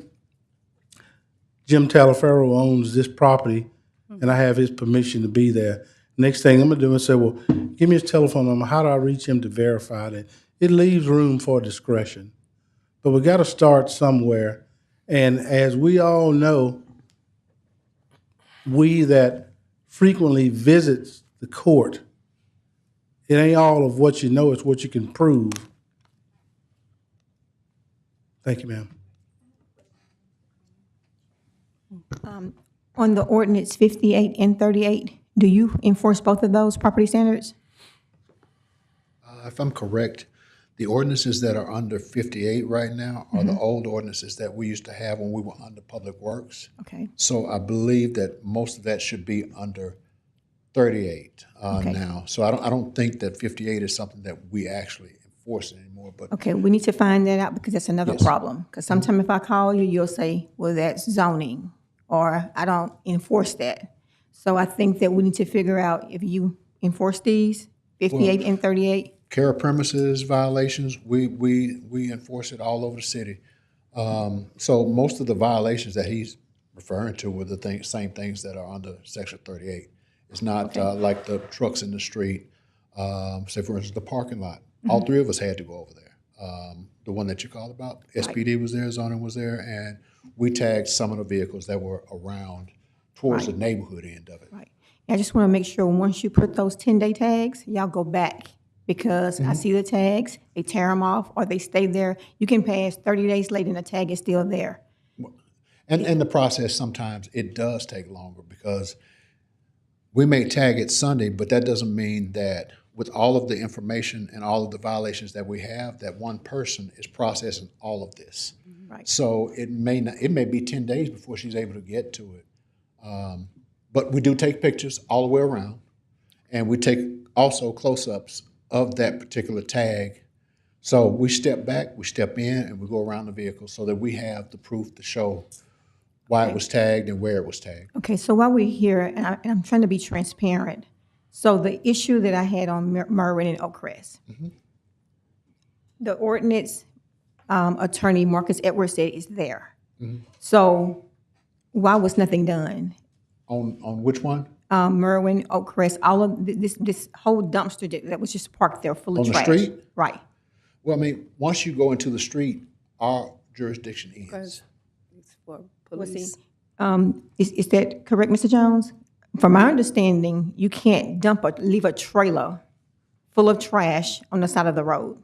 Jim Talaferro owns this property, and I have his permission to be there. Next thing I'm gonna do is say, well, give me his telephone number. How do I reach him to verify that? It leaves room for discretion. But we gotta start somewhere. And as we all know, we that frequently visits the court, it ain't all of what you know, it's what you can prove. Thank you, ma'am. On the ordinance 58 and 38, do you enforce both of those property standards? If I'm correct, the ordinances that are under 58 right now are the old ordinances that we used to have when we were under Public Works. Okay. So I believe that most of that should be under 38 now. So I don't think that 58 is something that we actually enforce anymore. But Okay, we need to find that out because that's another problem. Because sometimes if I call you, you'll say, well, that's zoning, or I don't enforce that. So I think that we need to figure out if you enforce these, 58 and 38. care of premises violations, we enforce it all over the city. So most of the violations that he's referring to were the same things that are under Section 38. It's not like the trucks in the street. Say, for instance, the parking lot. All three of us had to go over there. The one that you called about, SPD was there, zoning was there, and we tagged some of the vehicles that were around towards the neighborhood end of it. Right. I just want to make sure once you put those 10-day tags, y'all go back because I see the tags, they tear them off or they stay there. You can pass 30 days later and the tag is still there. And the process, sometimes it does take longer because we may tag it Sunday, but that doesn't mean that with all of the information and all of the violations that we have, that one person is processing all of this. Right. So it may be 10 days before she's able to get to it. But we do take pictures all the way around, and we take also close-ups of that particular tag. So we step back, we step in, and we go around the vehicle so that we have the proof to show why it was tagged and where it was tagged. Okay, so while we're here, and I'm trying to be transparent, so the issue that I had on Merwin and Oakcrest, the ordinance attorney Marcus Edwards said is there. So why was nothing done? On which one? Merwin, Oakcrest, all of this whole dumpster that was just parked there full of trash. On the street? Right. Well, I mean, once you go into the street, our jurisdiction ends. It's for Well, see, police. is that correct, Mr. Jones? From my understanding, you can't leave a trailer full of trash on the side of the road.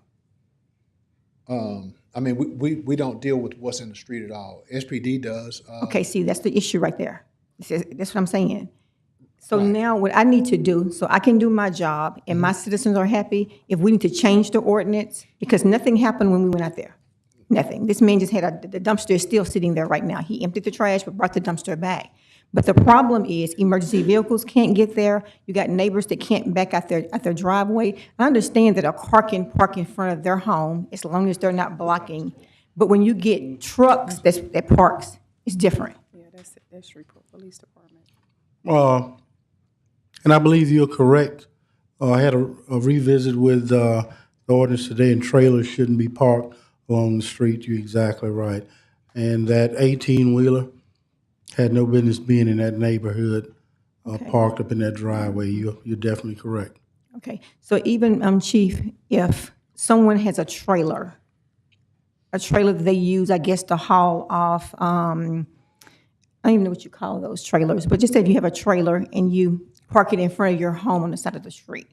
I mean, we don't deal with what's in the street at all. SPD does. Okay, see, that's the issue right there. That's what I'm saying. So now what I need to do, so I can do my job and my citizens are happy, if we need to change the ordinance, because nothing happened when we went out there. Nothing. This man just had the dumpster is still sitting there right now. He emptied the trash but brought the dumpster back. But the problem is emergency vehicles can't get there. You got neighbors that can't back out their driveway. I understand that a car can park in front of their home as long as they're not blocking. But when you get trucks that parks, it's different. Yeah, that's Shreveport Police Department. And I believe you're correct. I had a revisit with the ordinance today, and trailers shouldn't be parked along the street. You're exactly right. And that 18-wheeler had no business being in that neighborhood, parked up in that driveway. You're definitely correct. Okay, so even, Chief, if someone has a trailer that they use, I guess, to haul off, I don't even know what you call those trailers, but just say if you have a trailer and you park it in front of your home on the side of the street.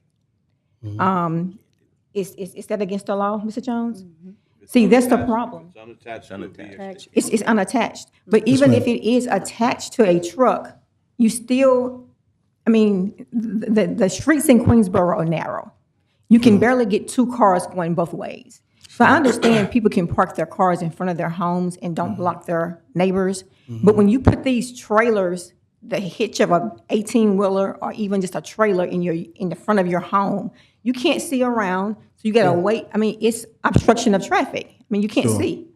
Is that against the law, Mr. Jones? See, that's the problem. It's unattached. Unattached. It's unattached. But even if it is attached to a truck, you still, I mean, the streets in Queensboro are narrow. You can barely get two cars going both ways. So I understand people can park their cars in front of their homes and don't block their neighbors. But when you put these trailers, the hitch of a 18-wheeler or even just a trailer in the front of your home, you can't see around. So you gotta wait. I mean, it's obstruction of traffic. I mean, you can't see.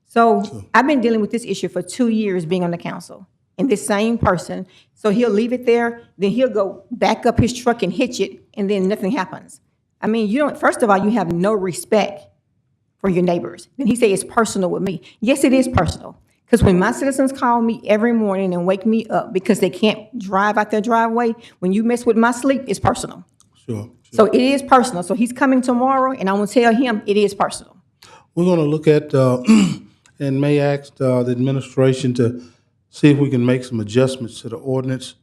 So I've been dealing with this issue for 2 years being on the council. and this same person. So he'll leave it there, then he'll go back up his truck and hitch it, and then nothing happens. I mean, you don't, first of all, you have no respect for your neighbors. Then he say it's personal with me. Yes, it is personal. Because when my citizens call me every morning and wake me up because they can't drive out their driveway, when you mess with my sleep, it's personal. Sure. So it is personal. So he's coming tomorrow, and I'm going to tell him it is personal. We're going to look at, and may ask the administration to see if we can make some adjustments to the ordinance,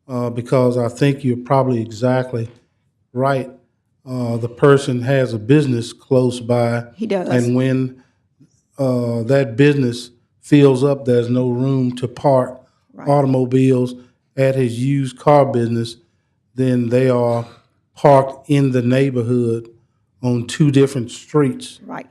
because I think you're probably exactly right. The person has a business close by. He does. And when that business fills up, there's no room to park automobiles at his used car business, then they are parked in the neighborhood on two different streets. Right.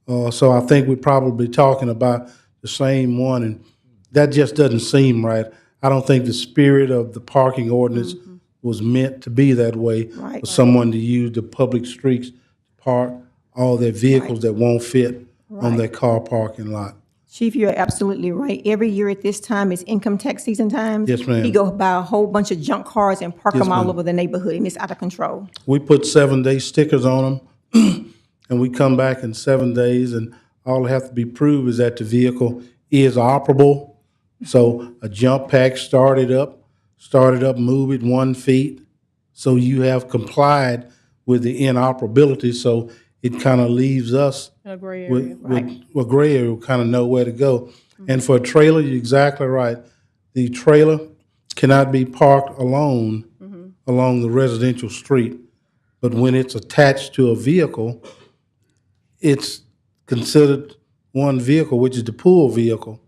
So I think we're probably talking about the same one, and that just doesn't seem right. I don't think the spirit of the parking ordinance was meant to be that way, for someone to use the public streets to park all their vehicles that won't fit on their car parking lot. Chief, you're absolutely right. Every year at this time is income tax season time. Yes, ma'am. He go buy a whole bunch of junk cars and park Yes, them all ma'am. over the neighborhood, and it's out of control. We put 7-day stickers on them, and we come back in 7 days, and all that have to be proved is that the vehicle is operable. So a jump pack started up, move it 1 feet, so you have complied with the inoperability. So it kind of leaves us A gray area, with gray area, we kind of know where to go. And for a trailer, you're exactly right. The trailer cannot be parked alone along the residential street. But when it's attached to a vehicle, it's considered one vehicle, which is the pool vehicle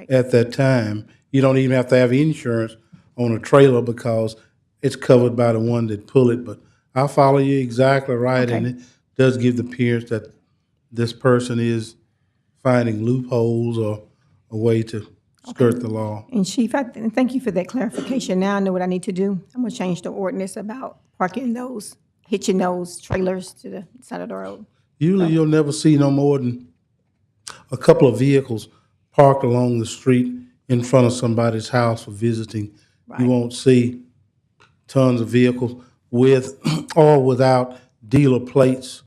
at that time. You don't even have to have insurance on a trailer because it's covered by the one that pull it. But I follow you exactly right, and it does give the appearance that this person is finding loopholes or a way to skirt the law. And Chief, thank you for that clarification. Now I know what I need to do. I'm going to change the ordinance about hitching those trailers to the side of the road. Usually you'll never see no more than a couple of vehicles parked along the street in front of somebody's house for visiting. You won't see tons of vehicles with or without dealer plates.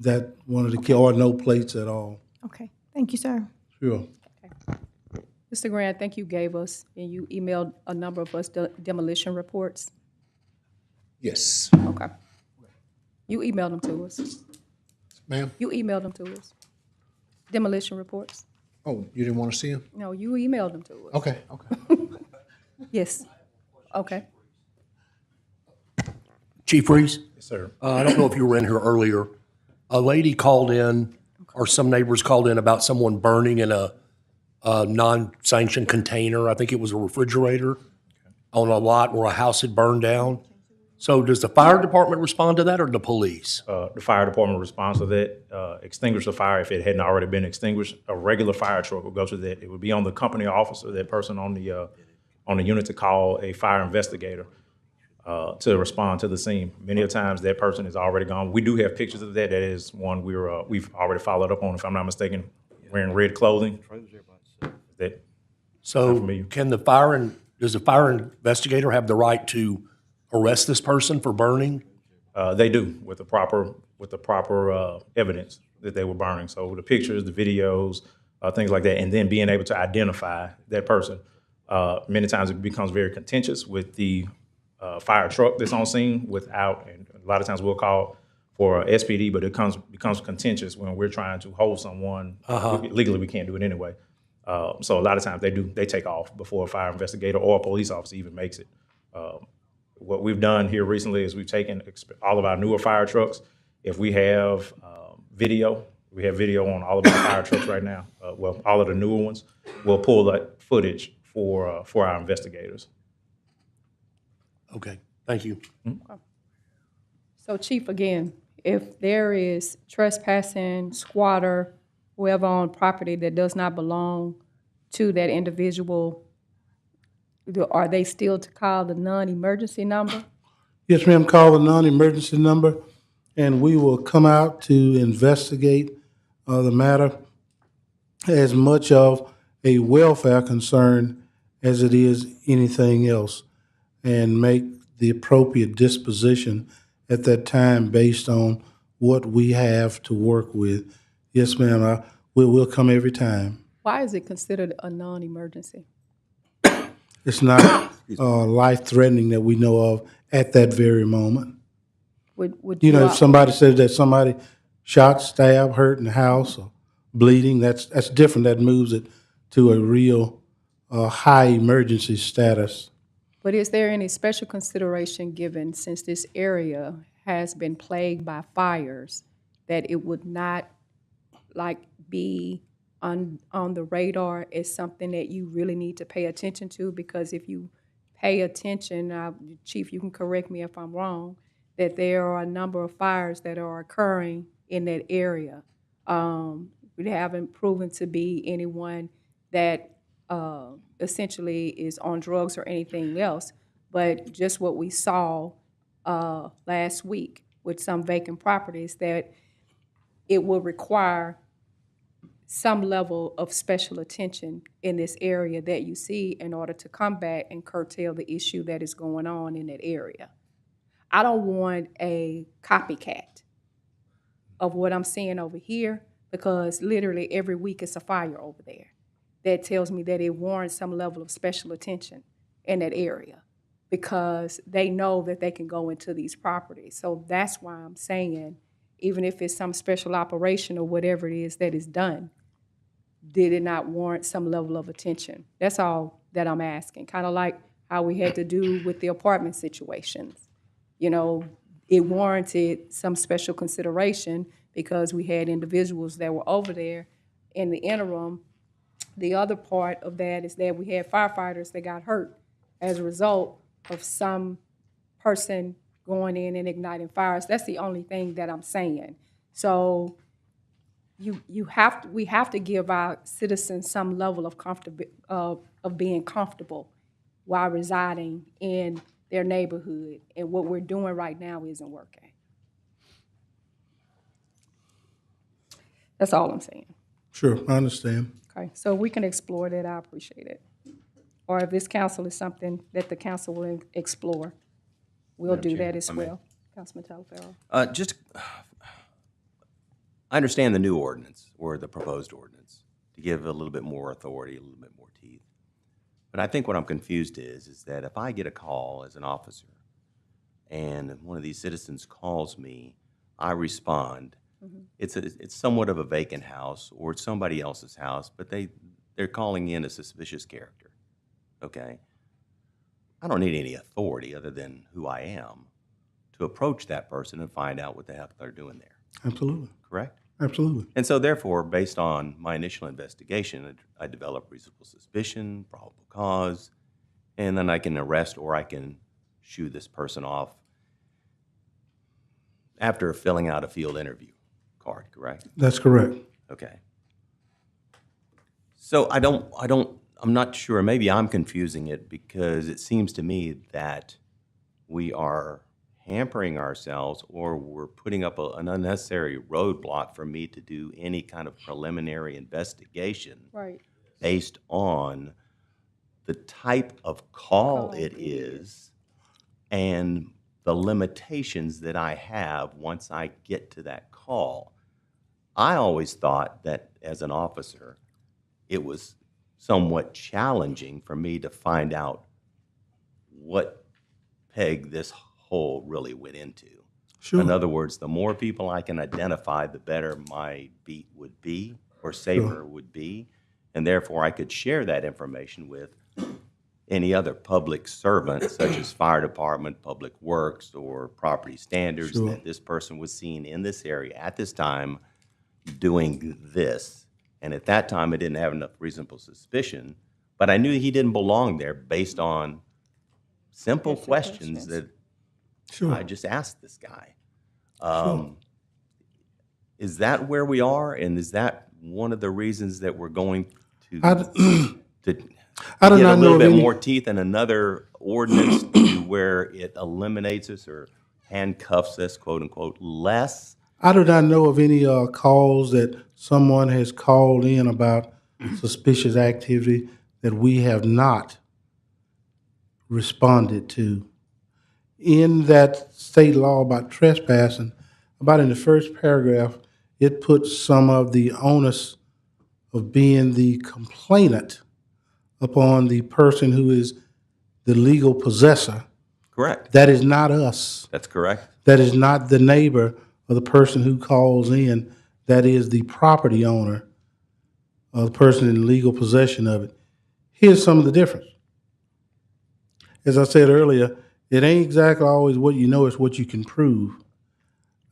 That one of the or no plates at all. Okay. Thank you, sir. Sure. Mr. Grant, I think you gave us, and you emailed a number of us demolition reports. Yes. Okay. You emailed them to us. Ma'am? You emailed them to us. Demolition reports. Oh, you didn't want to see him? No, you emailed them to us. Okay, okay. Yes. Okay. Chief Reese? Yes, sir. I don't know if you were in here earlier. A lady called in, or some neighbors called in about someone burning in a non-sanctioned container. I think it was a refrigerator on a lot where a house had burned down. So does the fire department respond to that or the police? The fire department responds to that, extinguish the fire if it hadn't already been extinguished. A regular fire truck would go to that. It would be on the company officer, that person on the unit, to call a fire investigator to respond to the scene. Many of times that person is already gone. We do have pictures of that. That is one we've already followed up on, if I'm not mistaken, wearing red clothing. So does the fire investigator have the right to arrest this person for burning? They do, with the proper evidence that they were burning. So the pictures, the videos, things like that, and then being able to identify that person. Many times it becomes very contentious with the fire truck that's on scene without, and a lot of times we'll call for SPD, but it becomes contentious when we're trying to hold someone. Legally, we can't do it anyway. So a lot of times they take off before a fire investigator or a police officer even makes it. What we've done here recently is we've taken all of our newer fire trucks. If we have video, we have video on all of our fire trucks right now. Well, all of the newer ones. We'll pull that footage for our investigators. Okay, thank you. So Chief, again, if there is trespassing, squatter, whoever on property that does not belong to that individual, are they still to call the non-emergency number? Yes, ma'am, call the non-emergency number, and we will come out to investigate the matter as much of a welfare concern as it is anything else and make the appropriate disposition at that time based on what we have to work with. Yes, ma'am, we'll come every time. Why is it considered a non-emergency? It's not life-threatening that we know of at that very moment. Would You know, all- if somebody says that somebody shot, stabbed, hurt in the house, or bleeding, that's different. That moves it to a real high emergency status. But is there any special consideration given, since this area has been plagued by fires, that it would not be on the radar as something that you really need to pay attention to? Because if you pay attention, Chief, you can correct me if I'm wrong, that there are a number of fires that are occurring in that area. We haven't proven to be anyone that essentially is on drugs or anything else, but just what we saw last week with some vacant properties, that it will require some level of special attention in this area that you see in order to combat and curtail the issue that is going on in that area. I don't want a copycat of what I'm seeing over here, because literally every week it's a fire over there. That tells me that it warrants some level of special attention in that area, because they know that they can go into these properties. So that's why I'm saying, even if it's some special operation or whatever it is that is done, did it not warrant some level of attention? That's all that I'm asking. Kind of like how we had to do with the apartment situations. You know, it warranted some special consideration because we had individuals that were over there in the interim. The other part of that is that we had firefighters that got hurt as a result of some person going in and igniting fires. That's the only thing that I'm saying. So we have to give our citizens some level of being comfortable while residing in their neighborhood, and what we're doing right now isn't working. That's all I'm saying. Sure, I understand. Okay, so we can explore that. I appreciate it. Or if this council is something that the council will explore, we'll do that as well. Councilman Talaferro. I understand the new ordinance or the proposed ordinance to give a little bit more authority, a little bit more teeth. But I think what I'm confused is that if I get a call as an officer and one of these citizens calls me, I respond. Mm-hmm. It's somewhat of a vacant house or it's somebody else's house, but they're calling in a suspicious character. Okay? I don't need any authority other than who I am to approach that person and find out what the heck they're doing there. Absolutely. Correct? Absolutely. And so therefore, based on my initial investigation, I develop reasonable suspicion, probable cause, and then I can arrest or I can shoo this person off after filling out a field interview card, correct? That's correct. Okay. So I'm not sure, maybe I'm confusing it because it seems to me that we are hampering ourselves or we're putting up an unnecessary roadblock for me to do any kind of preliminary investigation based on the type of call it is and the limitations that I have once I get to that call. I always thought that as an officer, it was somewhat challenging for me to find out what peg this hole really went into. Sure. In other words, the more people I can identify, the better my beat would be or safer would be, and therefore I could share that information with any other public servant, such as fire department, public works, or property standards, that this person was seen in this area at this time doing this. And at that time, I didn't have enough reasonable suspicion, but I knew he didn't belong there based on simple questions that I just asked this guy. Is that where we are? And is that one of the reasons that we're going to get a little bit more teeth in another ordinance to where it eliminates us or handcuffs us, quote unquote, less? I do not know of any calls that someone has called in about suspicious activity that we have not responded to. In that state law about trespassing, about in the first paragraph, it puts some of the onus of being the complainant upon the person who is the legal possessor. Correct. That is not us. That's correct. That is not the neighbor or the person who calls in. That is the property owner or the person in legal possession of it. Here's some of the difference. As I said earlier, it ain't exactly always what you know, it's what you can prove.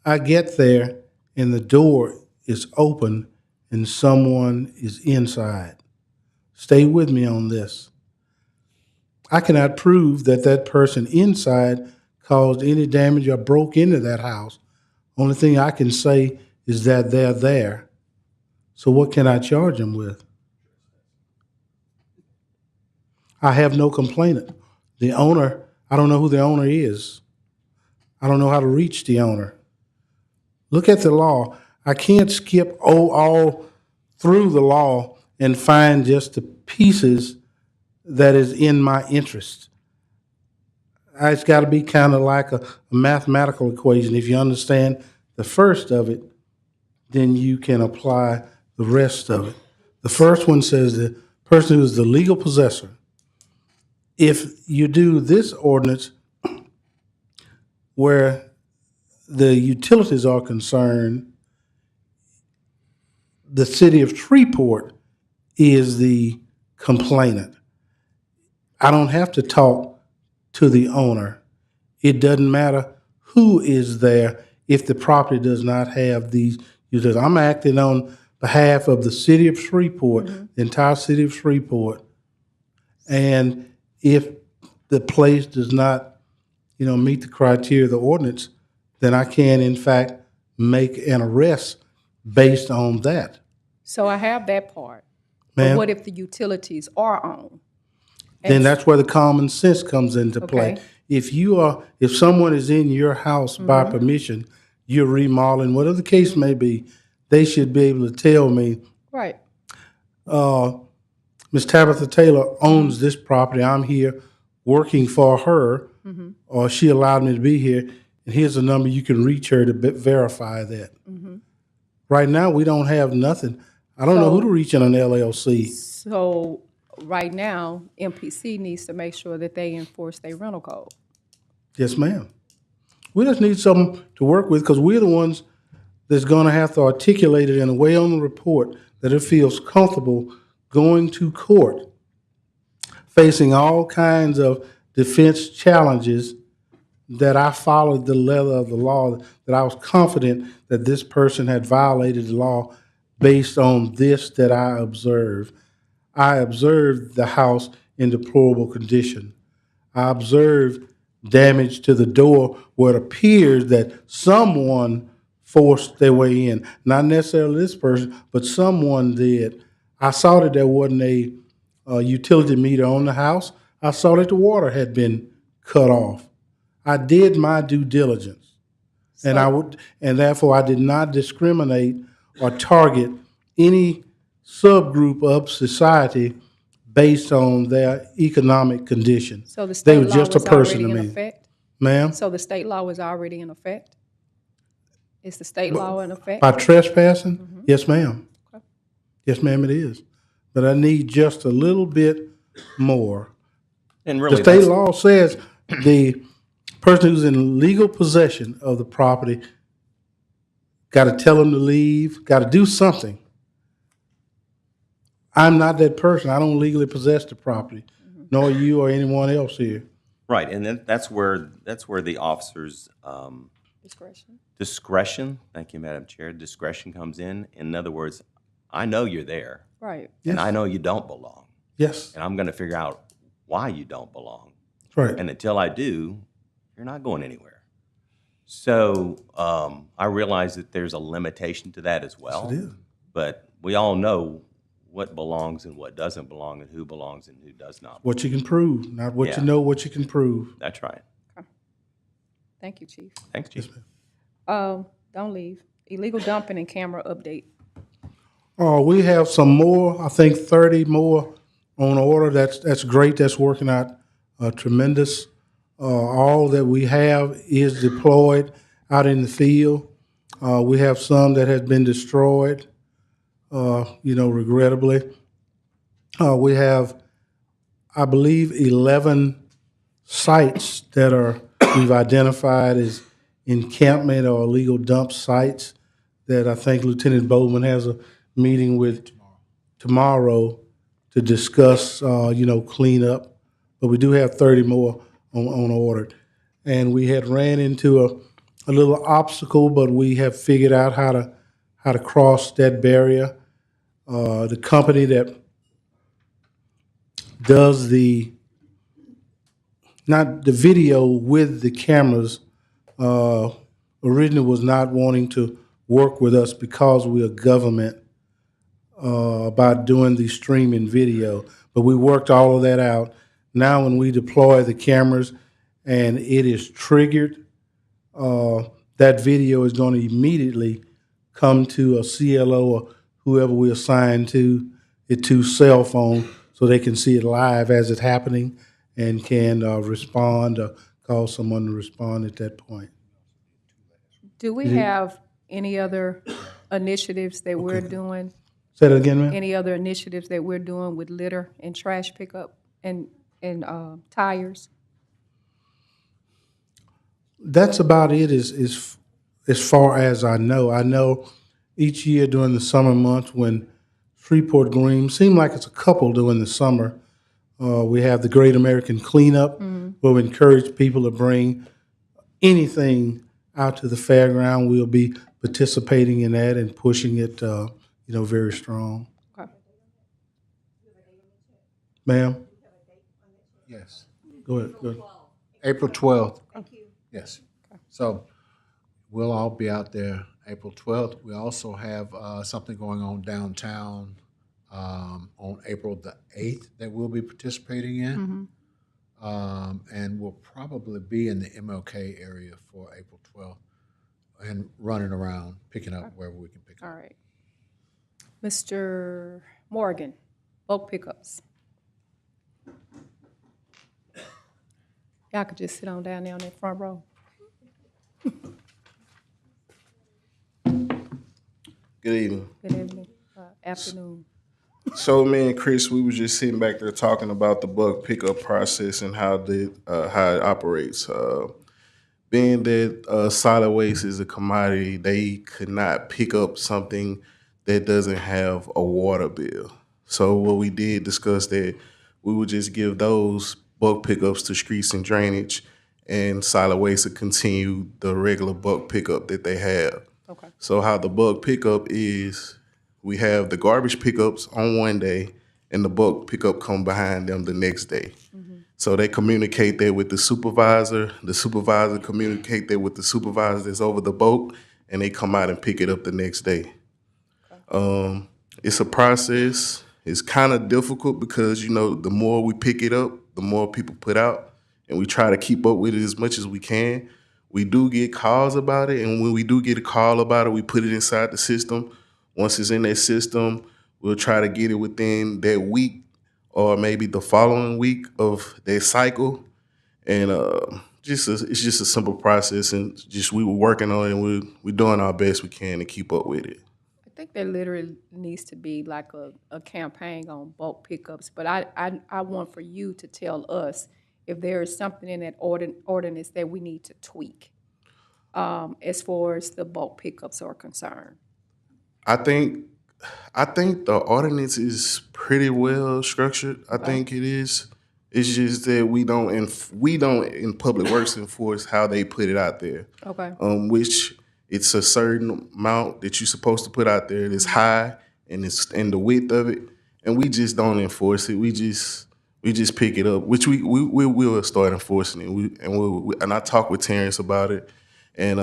I get there and the door is open and someone is inside. Stay with me on this. I cannot prove that that person inside caused any damage or broke into that house. Only thing I can say is that they're there. So what can I charge them with? I have no complainant. The owner, I don't know who the owner is. I don't know how to reach the owner. Look at the law. I can't skip all through the law and find just the pieces that is in my interest. It's got to be kind of like a mathematical equation. If you understand the first of it, then you can apply the rest of it. The first one says the person who is the legal possessor. If you do this ordinance where the utilities are concerned, the city of Shreveport is the complainant. I don't have to talk to the owner. It doesn't matter who is there if the property does not have these utilities. I'm acting on behalf of the city of Shreveport, the entire city of Shreveport. And if the place does not, meet the criteria of the ordinance, then I can, in fact, make an arrest based on that. So I have that part. Ma'am? But what if the utilities are on? Then that's where the common sense comes into play. Okay. If someone is in your house by permission, you're remodeling, whatever the case may be, they should be able to tell me, Right. Ms. Tabitha Taylor owns this property. I'm here working for her, or she allowed me to be here, and here's a number you can reach her to verify that. Right now, we don't have nothing. I don't know who to reach in an LLC. So right now, MPC needs to make sure that they enforce their rental code. Yes, ma'am. We just need something to work with because we're the ones that's going to have to articulate it in a way on the report that it feels comfortable going to court, facing all kinds of defense challenges, that I followed the letter of the law, that I was confident that this person had violated the law based on this that I observed. I observed the house in deplorable condition. I observed damage to the door where it appears that someone forced their way in. Not necessarily this person, but someone did. I saw that there wasn't a utility meter on the house. I saw that the water had been cut off. I did my due diligence, and therefore I did not discriminate or target any subgroup of society based on their economic condition. So the They state were law just a was person already to in me. effect? Ma'am? So the state law was already in effect? Is the state law in effect? By trespassing? Yes, ma'am. Okay. Yes, ma'am, it is. But I need just a little bit more. And really, The state law says the person who's in legal possession of the property got to tell them to leave, got to do something. I'm not that person. I don't legally possess the property, nor you or anyone else here. Right, and then that's where the officer's discretion. Thank you, Madam Chair. Discretion comes in. In other words, I know you're there, Right. and Yes. I know you don't belong, Yes, and I'm going to figure out why you don't belong. right. And until I do, you're not going anywhere. So I realize that there's a limitation to that as well. Yes, it is. But we all know what belongs and what doesn't belong, and who belongs and who does not. What you can prove, not what Yeah. you know, what you can prove. That's right. Thank you, Chief. Thanks, Chief. Don't leave. Illegal dumping and camera update. We have some more, I think 30 more on order. That's great. That's working out tremendous. All that we have is deployed out in the field. We have some that has been destroyed, regrettably. We have, I believe, 11 sites that we've identified as encampment or illegal dump sites that I think Lieutenant Bowman has a meeting with tomorrow to discuss, cleanup. But we do have 30 more on order. And we had ran into a little obstacle, but we have figured out how to cross that barrier. The company that does not the video with the cameras, originally was not wanting to work with us because we're government about doing the streaming video. But we worked all of that out. Now when we deploy the cameras and it is triggered, that video is going to immediately come to a CLO or whoever we assign to it to cell phone so they can see it live as it's happening and can respond or call someone to respond at that point. Do we have any other initiatives that we're doing? Say that again, ma'am? Any other initiatives that we're doing with litter and trash pickup and tires? That's about it as far as I know. I know each year during the summer months when Shreveport Green, seems like it's a couple during the summer, we have the Great American Cleanup, where we encourage people to bring anything out to the fairground. We'll be participating in that and pushing it, very strong. Okay. Ma'am? Yes. Go ahead. April 12th. Yes. So we'll all be out there April 12th. We also have something going on downtown on April the 8th that we'll be participating in. And we'll probably be in the MLK area for April 12th and running around, picking up wherever we can pick up. All right. Mr. Morgan, bulk pickups. Y'all could just sit on down there on that front row. Good evening. Good evening, afternoon. So me and Chris, we were just sitting back there talking about the bulk pickup process and how it operates. Being that solid waste is a commodity, they could not pick up something that doesn't have a water bill. So what we did discuss that we would just give those bulk pickups to streets and drainage, and solid waste would continue the regular bulk pickup that they have. Okay. So how the bulk pickup is, we have the garbage pickups on one day and the bulk pickup come behind them the next day. So they communicate that with the supervisor communicate that with the supervisor that's over the boat, and they come out and pick it up the next day. It's a process. It's kind of difficult because, the more we pick it up, the more people put out, and we try to keep up with it as much as we can. We do get calls about it, and when we do get a call about it, we put it inside the system. Once it's in that system, we'll try to get it within that week or maybe the following week of that cycle. And it's just a simple process, and just we were working on it, and we're doing our best we can to keep up with it. I think there literally needs to be like a campaign on bulk pickups, but I want for you to tell us if there is something in that ordinance that we need to tweak as far as the bulk pickups are concerned. I think the ordinance is pretty well structured. I think it is. It's just that we don't in Public Works enforce how they put it out there. Okay. Which it's a certain amount that you're supposed to put out there that's high and the width of it, and we just don't enforce it. We just pick it up, which we will start enforcing it. And I talked with Terrence about it, and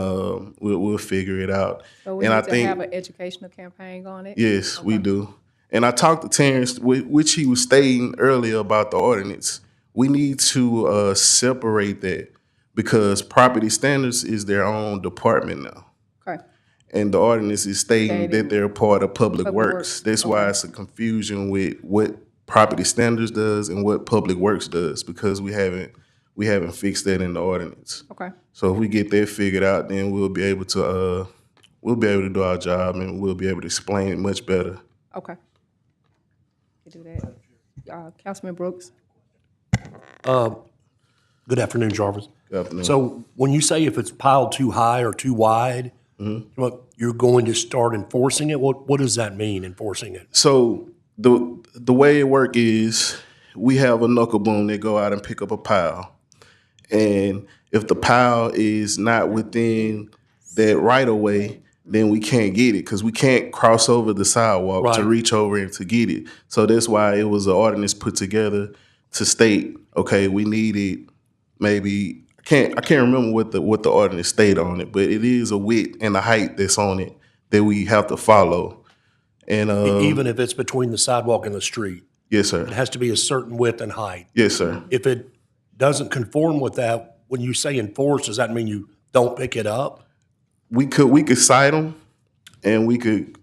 we'll figure it out. So we need to have an educational campaign on it? Yes, we do. And I talked to Terrence, which he was stating earlier about the ordinance. We need to separate that because property standards is their own department now. Okay. And the ordinance is stating that they're part of Public Works. That's why it's a confusion with what property standards does and what public works does, because we haven't fixed that in the ordinance. Okay. So if we get that figured out, then we'll be able to do our job, and we'll be able to explain it much better. Okay. You do that. Councilman Brooks? Good afternoon, Jarvis. Good afternoon. So when you say if it's piled too high or too wide, you're going to start enforcing it? What does that mean, enforcing it? So the way it work is we have a knuckle boom that go out and pick up a pile. And if the pile is not within that right of way, then we can't get it, because we can't cross over the sidewalk to reach over and to get it. So that's why it was an ordinance put together to state, okay, we needed maybe, I can't remember what the ordinance state on it, but it is a width and a height that's on it that we have to follow. And Even if it's between the sidewalk and the street? Yes, sir. It has to be a certain width and height? Yes, sir. If it doesn't conform with that, when you say enforce, does that mean you don't pick it up? We could cite them, and we could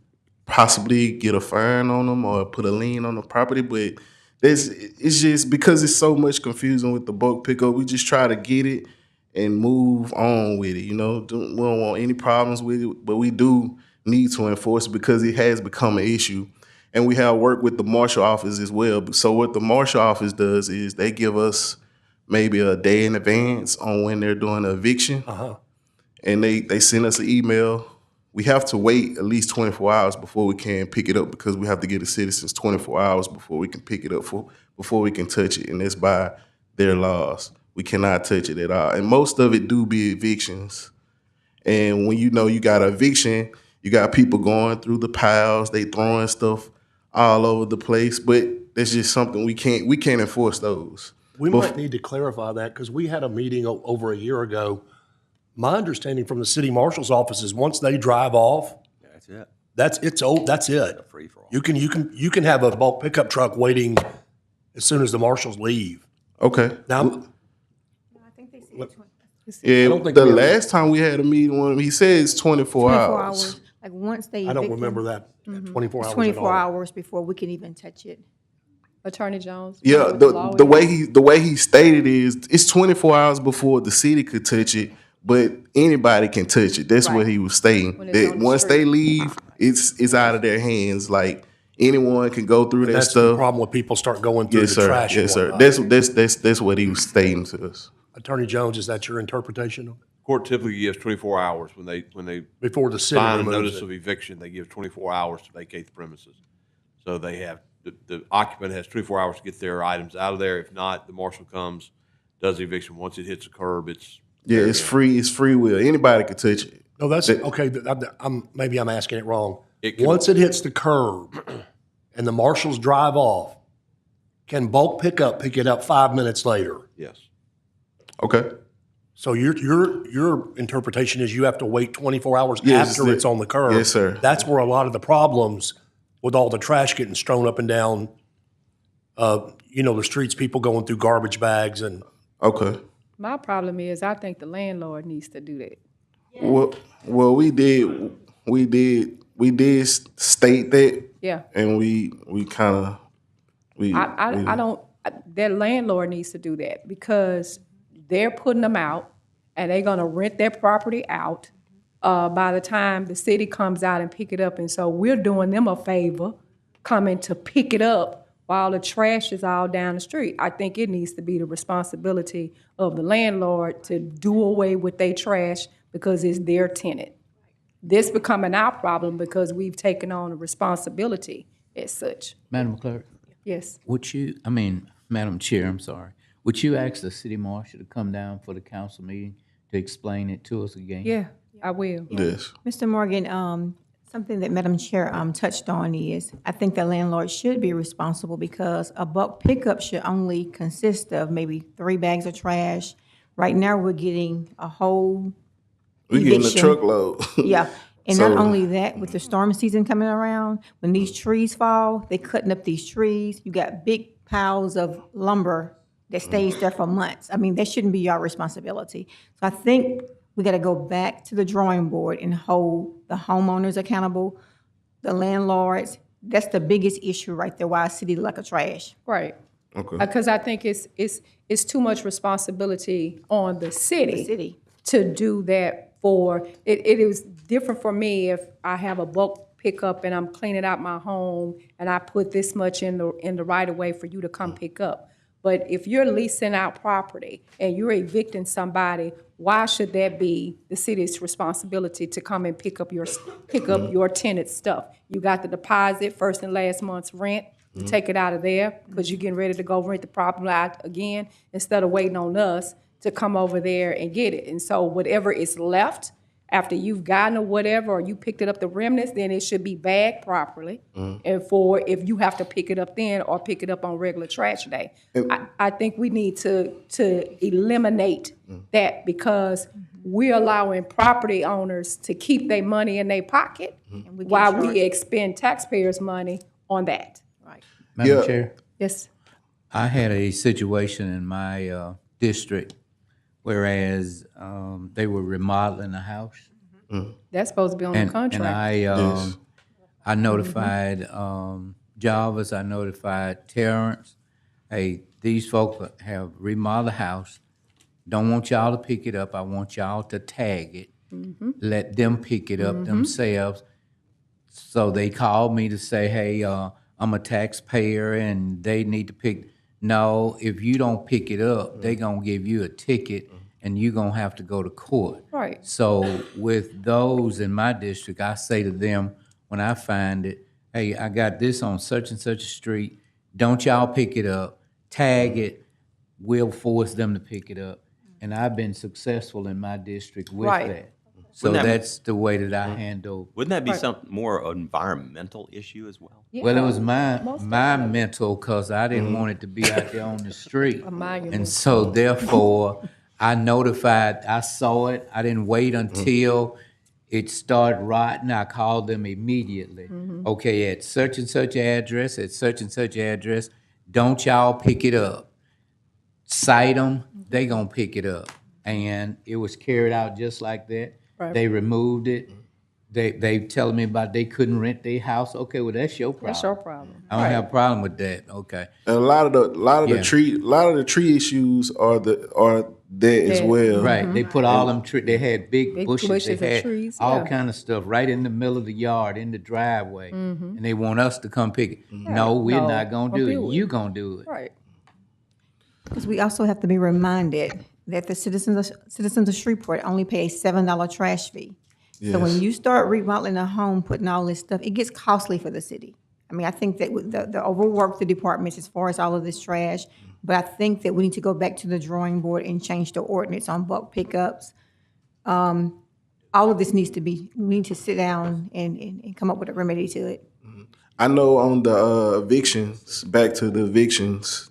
possibly get a fine on them or put a lien on the property, but it's just because it's so much confusion with the bulk pickup, we just try to get it and move on with it. You know, we don't want any problems with it, but we do need to enforce it because it has become an issue. And we have worked with the marshal office as well. So what the marshal office does is they give us maybe a day in advance on when they're doing an eviction. And they send us an email. We have to wait at least 24 hours before we can pick it up, because we have to give the citizens 24 hours before we can pick it up, before we can touch it. And that's by their laws. We cannot touch it at all. And most of it do be evictions. And when you know you got an eviction, you got people going through the piles, they throwing stuff all over the place. But that's just something we can't enforce those. We might need to clarify that, because we had a meeting over a year ago. My understanding from the city marshal's office is once they drive off, That's it. that's it. Free for all. You can have a bulk pickup truck waiting as soon as the marshals leave. Okay. Now, Yeah, don't think the we ever- last time we had a meeting with him, he said it's 24 hours. Like once they I don't evict remember them, that 24 hours at 24 all. hours before we can even touch it. Attorney Jones? Yeah, the way he stated is it's 24 hours before the city could touch it, but anybody can touch it. That's what he was stating. When it's That on the once street. they leave, it's out of their hands. Like anyone can go through that That's the stuff. problem when people start going through Yes, the sir. trash. and Yes, sir. whatnot. That's what he was stating to us. Attorney Jones, is that your interpretation? Court typically gives 24 hours when they Before the city sign a removes notice it. of eviction, they give 24 hours to vacate the premises. So they have, the occupant has 24 hours to get their items out of there. If not, the marshal comes, does the eviction. Once it hits a curb, it's. Yeah, it's free. It's free will. Anybody can touch it. No, that's okay. Maybe I'm asking it wrong. It can- Once it hits the curb and the marshals drive off, can bulk pickup pick it up 5 minutes later? Yes. Okay. So your interpretation is you have to wait 24 hours Yes, after it's on the curb. Yes, sir. That's where a lot of the problems with all the trash getting strewn up and down, the streets, people going through garbage bags and. Okay. My problem is I think the landlord needs to do that. Well, we did state that. Yeah. And we kind of I don't, their landlord needs to do that because they're putting them out and they're gonna rent their property out by the time the city comes out and pick it up. And so we're doing them a favor coming to pick it up while the trash is all down the street. I think it needs to be the responsibility of the landlord to do away with their trash because it's their tenant. This becoming our problem because we've taken on a responsibility as such. Madam Clerk? Yes. Madam Chair, I'm sorry. Would you ask the city marshal to come down for the council meeting to explain it to us again? Yeah, I will. Yes. Mr. Morgan, something that Madam Chair touched on is, I think the landlord should be responsible because a bulk pickup should only consist of maybe 3 bags of trash. Right now, we're getting a whole We getting a eviction. truckload. Yeah, and So- not only that, with the storm season coming around, when these trees fall, they cutting up these trees. You got big piles of lumber that stays there for months. I mean, that shouldn't be your responsibility. So I think we got to go back to the drawing board and hold the homeowners accountable, the landlords, That's the biggest issue right there, why our city look like a trash. Right. Okay. Because I think it's too much responsibility on the city to do that for, it is different for me if I have a bulk pickup and I'm cleaning out my home and I put this much in the right of way for you to come pick up. But if you're leasing out property and you're evicting somebody, why should that be the city's responsibility to come and pick up your tenant's stuff? You got the deposit, first and last month's rent, to take it out of there because you're getting ready to go rent the property out again instead of waiting on us to come over there and get it. And so whatever is left after you've gotten or whatever, or you picked it up the remnants, then it should be bagged properly. And for if you have to pick it up then or pick it up on regular trash day. I think we need to eliminate that because we're allowing property owners to keep their money in their pocket while we expend taxpayers' money on that. Madam Chair? Yes. I had a situation in my district, whereas they were remodeling a house. That's supposed to be on the contract. And I notified Jarvis, I notified Terrence, hey, these folks have remodeled a house. Don't want y'all to pick it up. I want y'all to tag it. Let them pick it up themselves. So they called me to say, hey, I'm a taxpayer and they need to pick. No, if you don't pick it up, they gonna give you a ticket and you gonna have to go to court. Right. So with those in my district, I say to them when I find it, hey, I got this on such and such a street. Don't y'all pick it up, tag it, we'll force them to pick it up. And I've been successful in my district with that. So that's the way that I handle. Wouldn't that be some more environmental issue as well? Well, it was my mental, because I didn't want it to be out there on the street. And so therefore, I notified, I saw it, I didn't wait until it started rotting, I called them immediately. Okay, at such and such address, don't y'all pick it up. Cite them, they gonna pick it up. And it was carried out just like that. Right. They removed it. They telling me about they couldn't rent their house. Okay, well that's your problem. That's your problem. I don't have a problem with that. Okay. And a lot of the tree issues are there as well. Right. They put all them trees. They had big bushes. They of had trees, all kind of stuff right in the middle of the yard, in the driveway, and they want us to come pick it. No, we're not gonna do it. You gonna do it. Right. Because we also have to be reminded that the citizens of Shreveport only pay a $7 trash fee. So when you start remodeling a home, putting all this stuff, it gets costly for the city. I mean, I think that with the overwork the departments as far as all of this trash, but I think that we need to go back to the drawing board and change the ordinance on bulk pickups. All of this needs to be, we need to sit down and come up with a remedy to it. I know on the evictions, back to the evictions,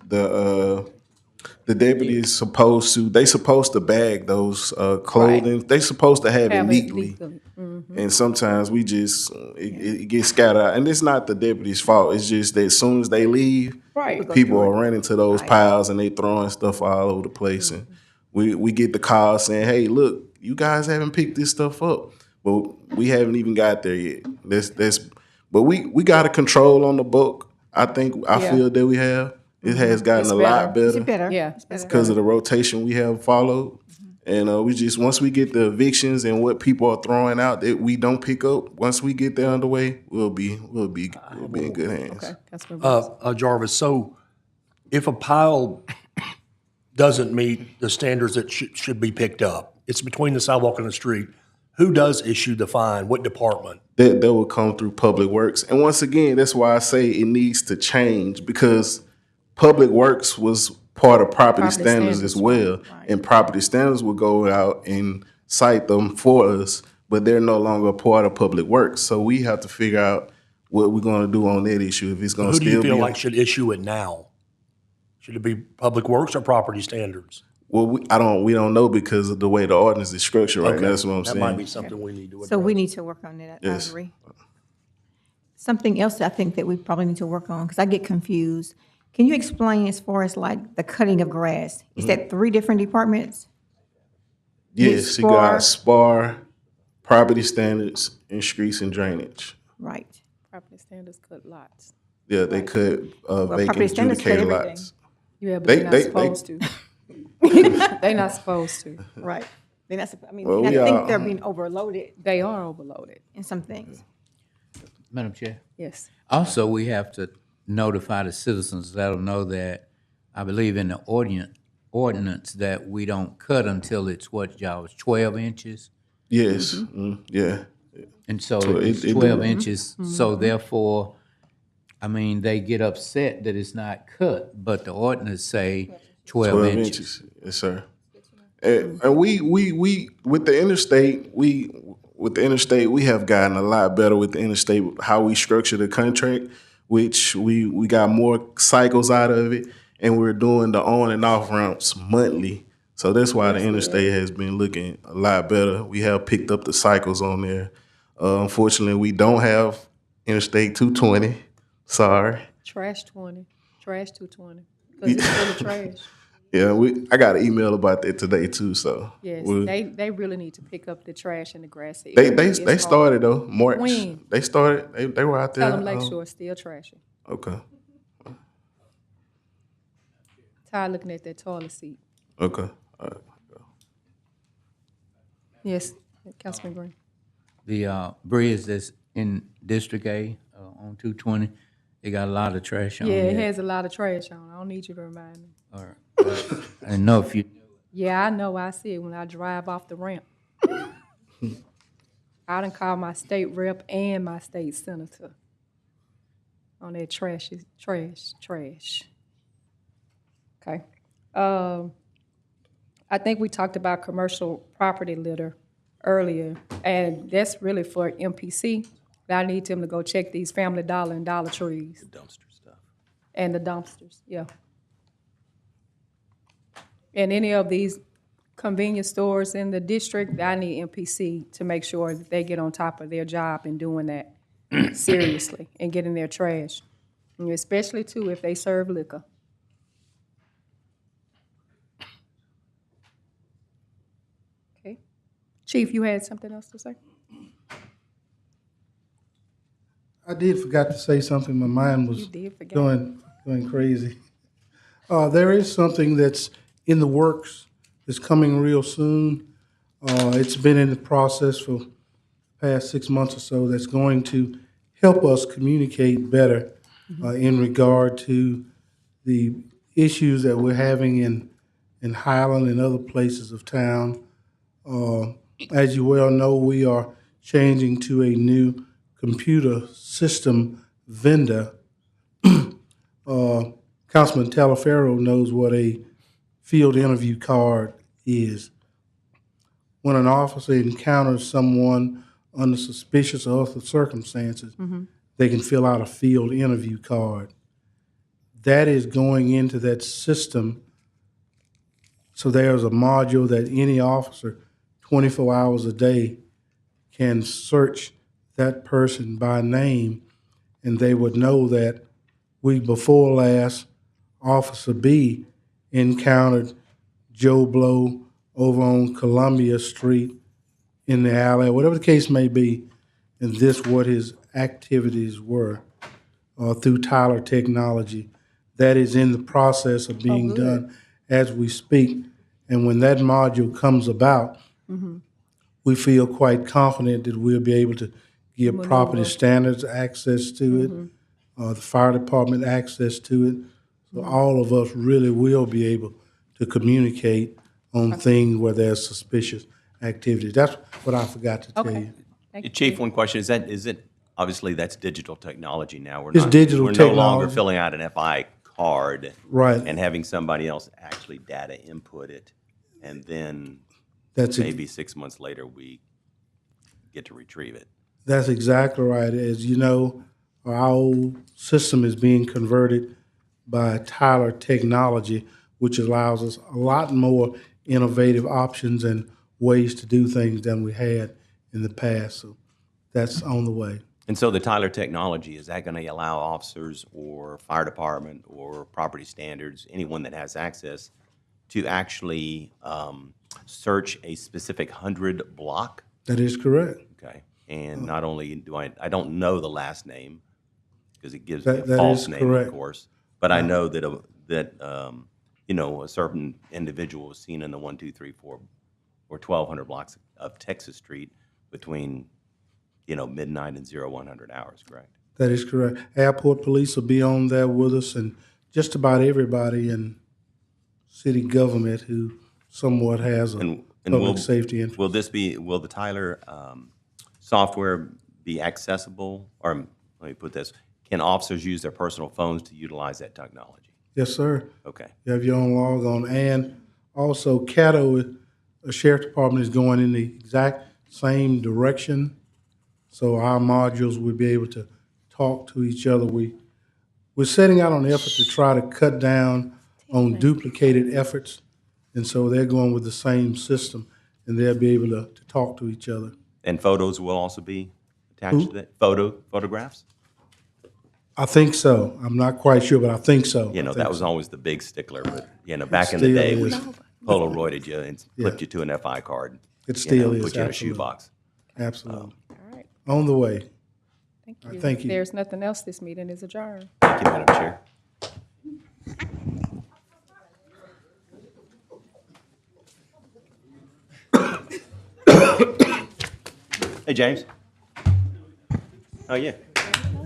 the deputy is supposed to bag those clothing. They supposed to have it legally. And sometimes we just it gets scattered out. And it's not the deputy's fault. It's just that as soon as they leave, people are running to those piles and they throwing stuff all over the place. And we get the call saying, "Hey, look, you guys haven't picked this stuff up." But we haven't even got there yet. But we got a control on the book. I feel that we have. It has gotten a lot better. It's better. Yeah. Because of the rotation we have followed. And once we get the evictions and what people are throwing out that we don't pick up, once we get that underway, we'll be in good hands. Okay. Jarvis, so if a pile doesn't meet the standards that should be picked up, it's between the sidewalk and the street, who does issue the fine? What department? That will come through Public Works. And once again, that's why I say it needs to change, because Public Works was part of property standards as well. Right. And property standards will go out and cite them for us, but they're no longer part of Public Works. So we have to figure out what we're going to do on that issue. If it's going to still be. Who do you feel like should issue it now? Should it be Public Works or property standards? Well, we don't know because of the way the ordinance is structured right now. That's what I'm saying. That might be something we need to address. So we need to work on that, I agree. Something else I think that we probably need to work on, because I get confused. Can you explain as far as like the cutting of grass? Is that 3 different departments? Yes, you got SPAR, property standards, and streets and drainage. Right. Property standards cut lots. Yeah, they could vacant property standards cut adjudicated everything. lots. Yeah, but They- they're not they- supposed to. They're not supposed to. Right. They're not, I mean, Well, I we think are- they're being overloaded They are overloaded. in some things. Madam Chair. Yes. Also, we have to notify the citizens, let them know that, I believe in the ordinance that we don't cut until it's what, y'all, it's 12 inches? Yes, yeah. And so So it's it 12 do. inches, so therefore, I mean, they get upset that it's not cut, but the ordinance say 12 inches. Yes, sir. And we with the interstate, we have gotten a lot better with the interstate, how we structure the contract, which we got more cycles out of it, and we're doing the on and off ramps monthly. So that's why the interstate has been looking a lot better. We have picked up the cycles on there. Unfortunately, we don't have Interstate 220. Sorry. Trash 20, trash 220, because it's full of trash. Yeah, I got an email about that today too. So Yes, they really need to pick up the trash in the grassy they area. It's started hard. though. March. When? They started. They were out there. Tell them Lakeshore still trashy. Okay. Tired looking at that toilet seat. Okay. All right. Yes, Councilman Green. The bridge that's in District A on 220, it got a lot of trash on Yeah, it. it has a lot of trash on. I don't need you to remind me. All right. I didn't know if you, Yeah, I know. I see it when I drive off the ramp. I done called my state rep and my state senator on that trash. Okay. I think we talked about commercial property litter earlier, and that's really for MPC. I need them to go check these Family Dollar and Dollar Trees. The dumpster stuff. And the dumpsters, yeah. And any of these convenience stores in the district, I need MPC to make sure that they get on top of their job and doing that seriously and getting their trash. And especially too if they serve liquor. Okay. Chief, you had something else to say? I did forgot to say something. My mind was going crazy. There is something that's in the works. It's coming real soon. It's been in the process for the past 6 months or so. That's going to help us communicate better in regard to the issues that we're having in Highland and other places of town. As you well know, we are changing to a new computer system vendor. Councilman Talaferro knows what a field interview card is. When an officer encounters someone under suspicious or other circumstances, they can fill out a field interview card. That is going into that system. So there's a module that any officer, 24 hours a day, can search that person by name, and they would know that week before last, Officer B encountered Joe Blow over on Columbia Street in the alley, whatever the case may be, and this what his activities were through Tyler Technology. That is in the process of being done as we speak. And when that module comes about, we feel quite confident that we'll be able to give property standards access to it, the fire department access to it. So all of us really will be able to communicate on things where there's suspicious activity. That's what I forgot to tell you. Chief, one question, is it, obviously that's digital technology now. It's digital We're no longer technology. filling out an FI card. Right. And having somebody else actually data input it, and then That's maybe 6 months later, we get to retrieve it. That's exactly right. As you know, our old system is being converted by Tyler Technology, which allows us a lot more innovative options and ways to do things than we had in the past. So that's on the way. And so the Tyler technology, is that going to allow officers or fire department or property standards, anyone that has access, to actually search a specific 100 block? That is correct. Okay. And not only do I don't know the last name, because it gives me a That false is name, correct. of course. But I know that you know, a certain individual was seen in the 1, 2, 3, 4, or 1,200 blocks of Texas Street between, you know, midnight and 0100 hours, correct? That is correct. Airport police will be on there with us, and just about everybody in city government who somewhat has a public safety interest. Will the Tyler software be accessible? Or let me put this, can officers use their personal phones to utilize that technology? Yes, sir. Okay. You have your own log on. And also Caddo, the sheriff department is going in the exact same direction. So our modules will be able to talk to each other. We're setting out on the effort to try to cut down on duplicated efforts. And so they're going with the same system, and they'll be able to talk to each other. And photos will also be attached to that? Photographs? I think so. I'm not quite sure, but I think so. You know, that was always the big stickler, but, you know, back in still the day, we is. Polaroided you and flipped you to an FI card. It still is, Put you in a absolutely. shoebox. Absolutely. All right. On the way. Thank All right, you. thank If you. there's nothing else, this meeting is adjourned. Thank you, Madam Chair. Hey, James. Oh, yeah.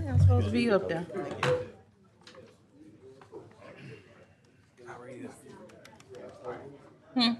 I'm supposed to be up there. How are you? Hmm.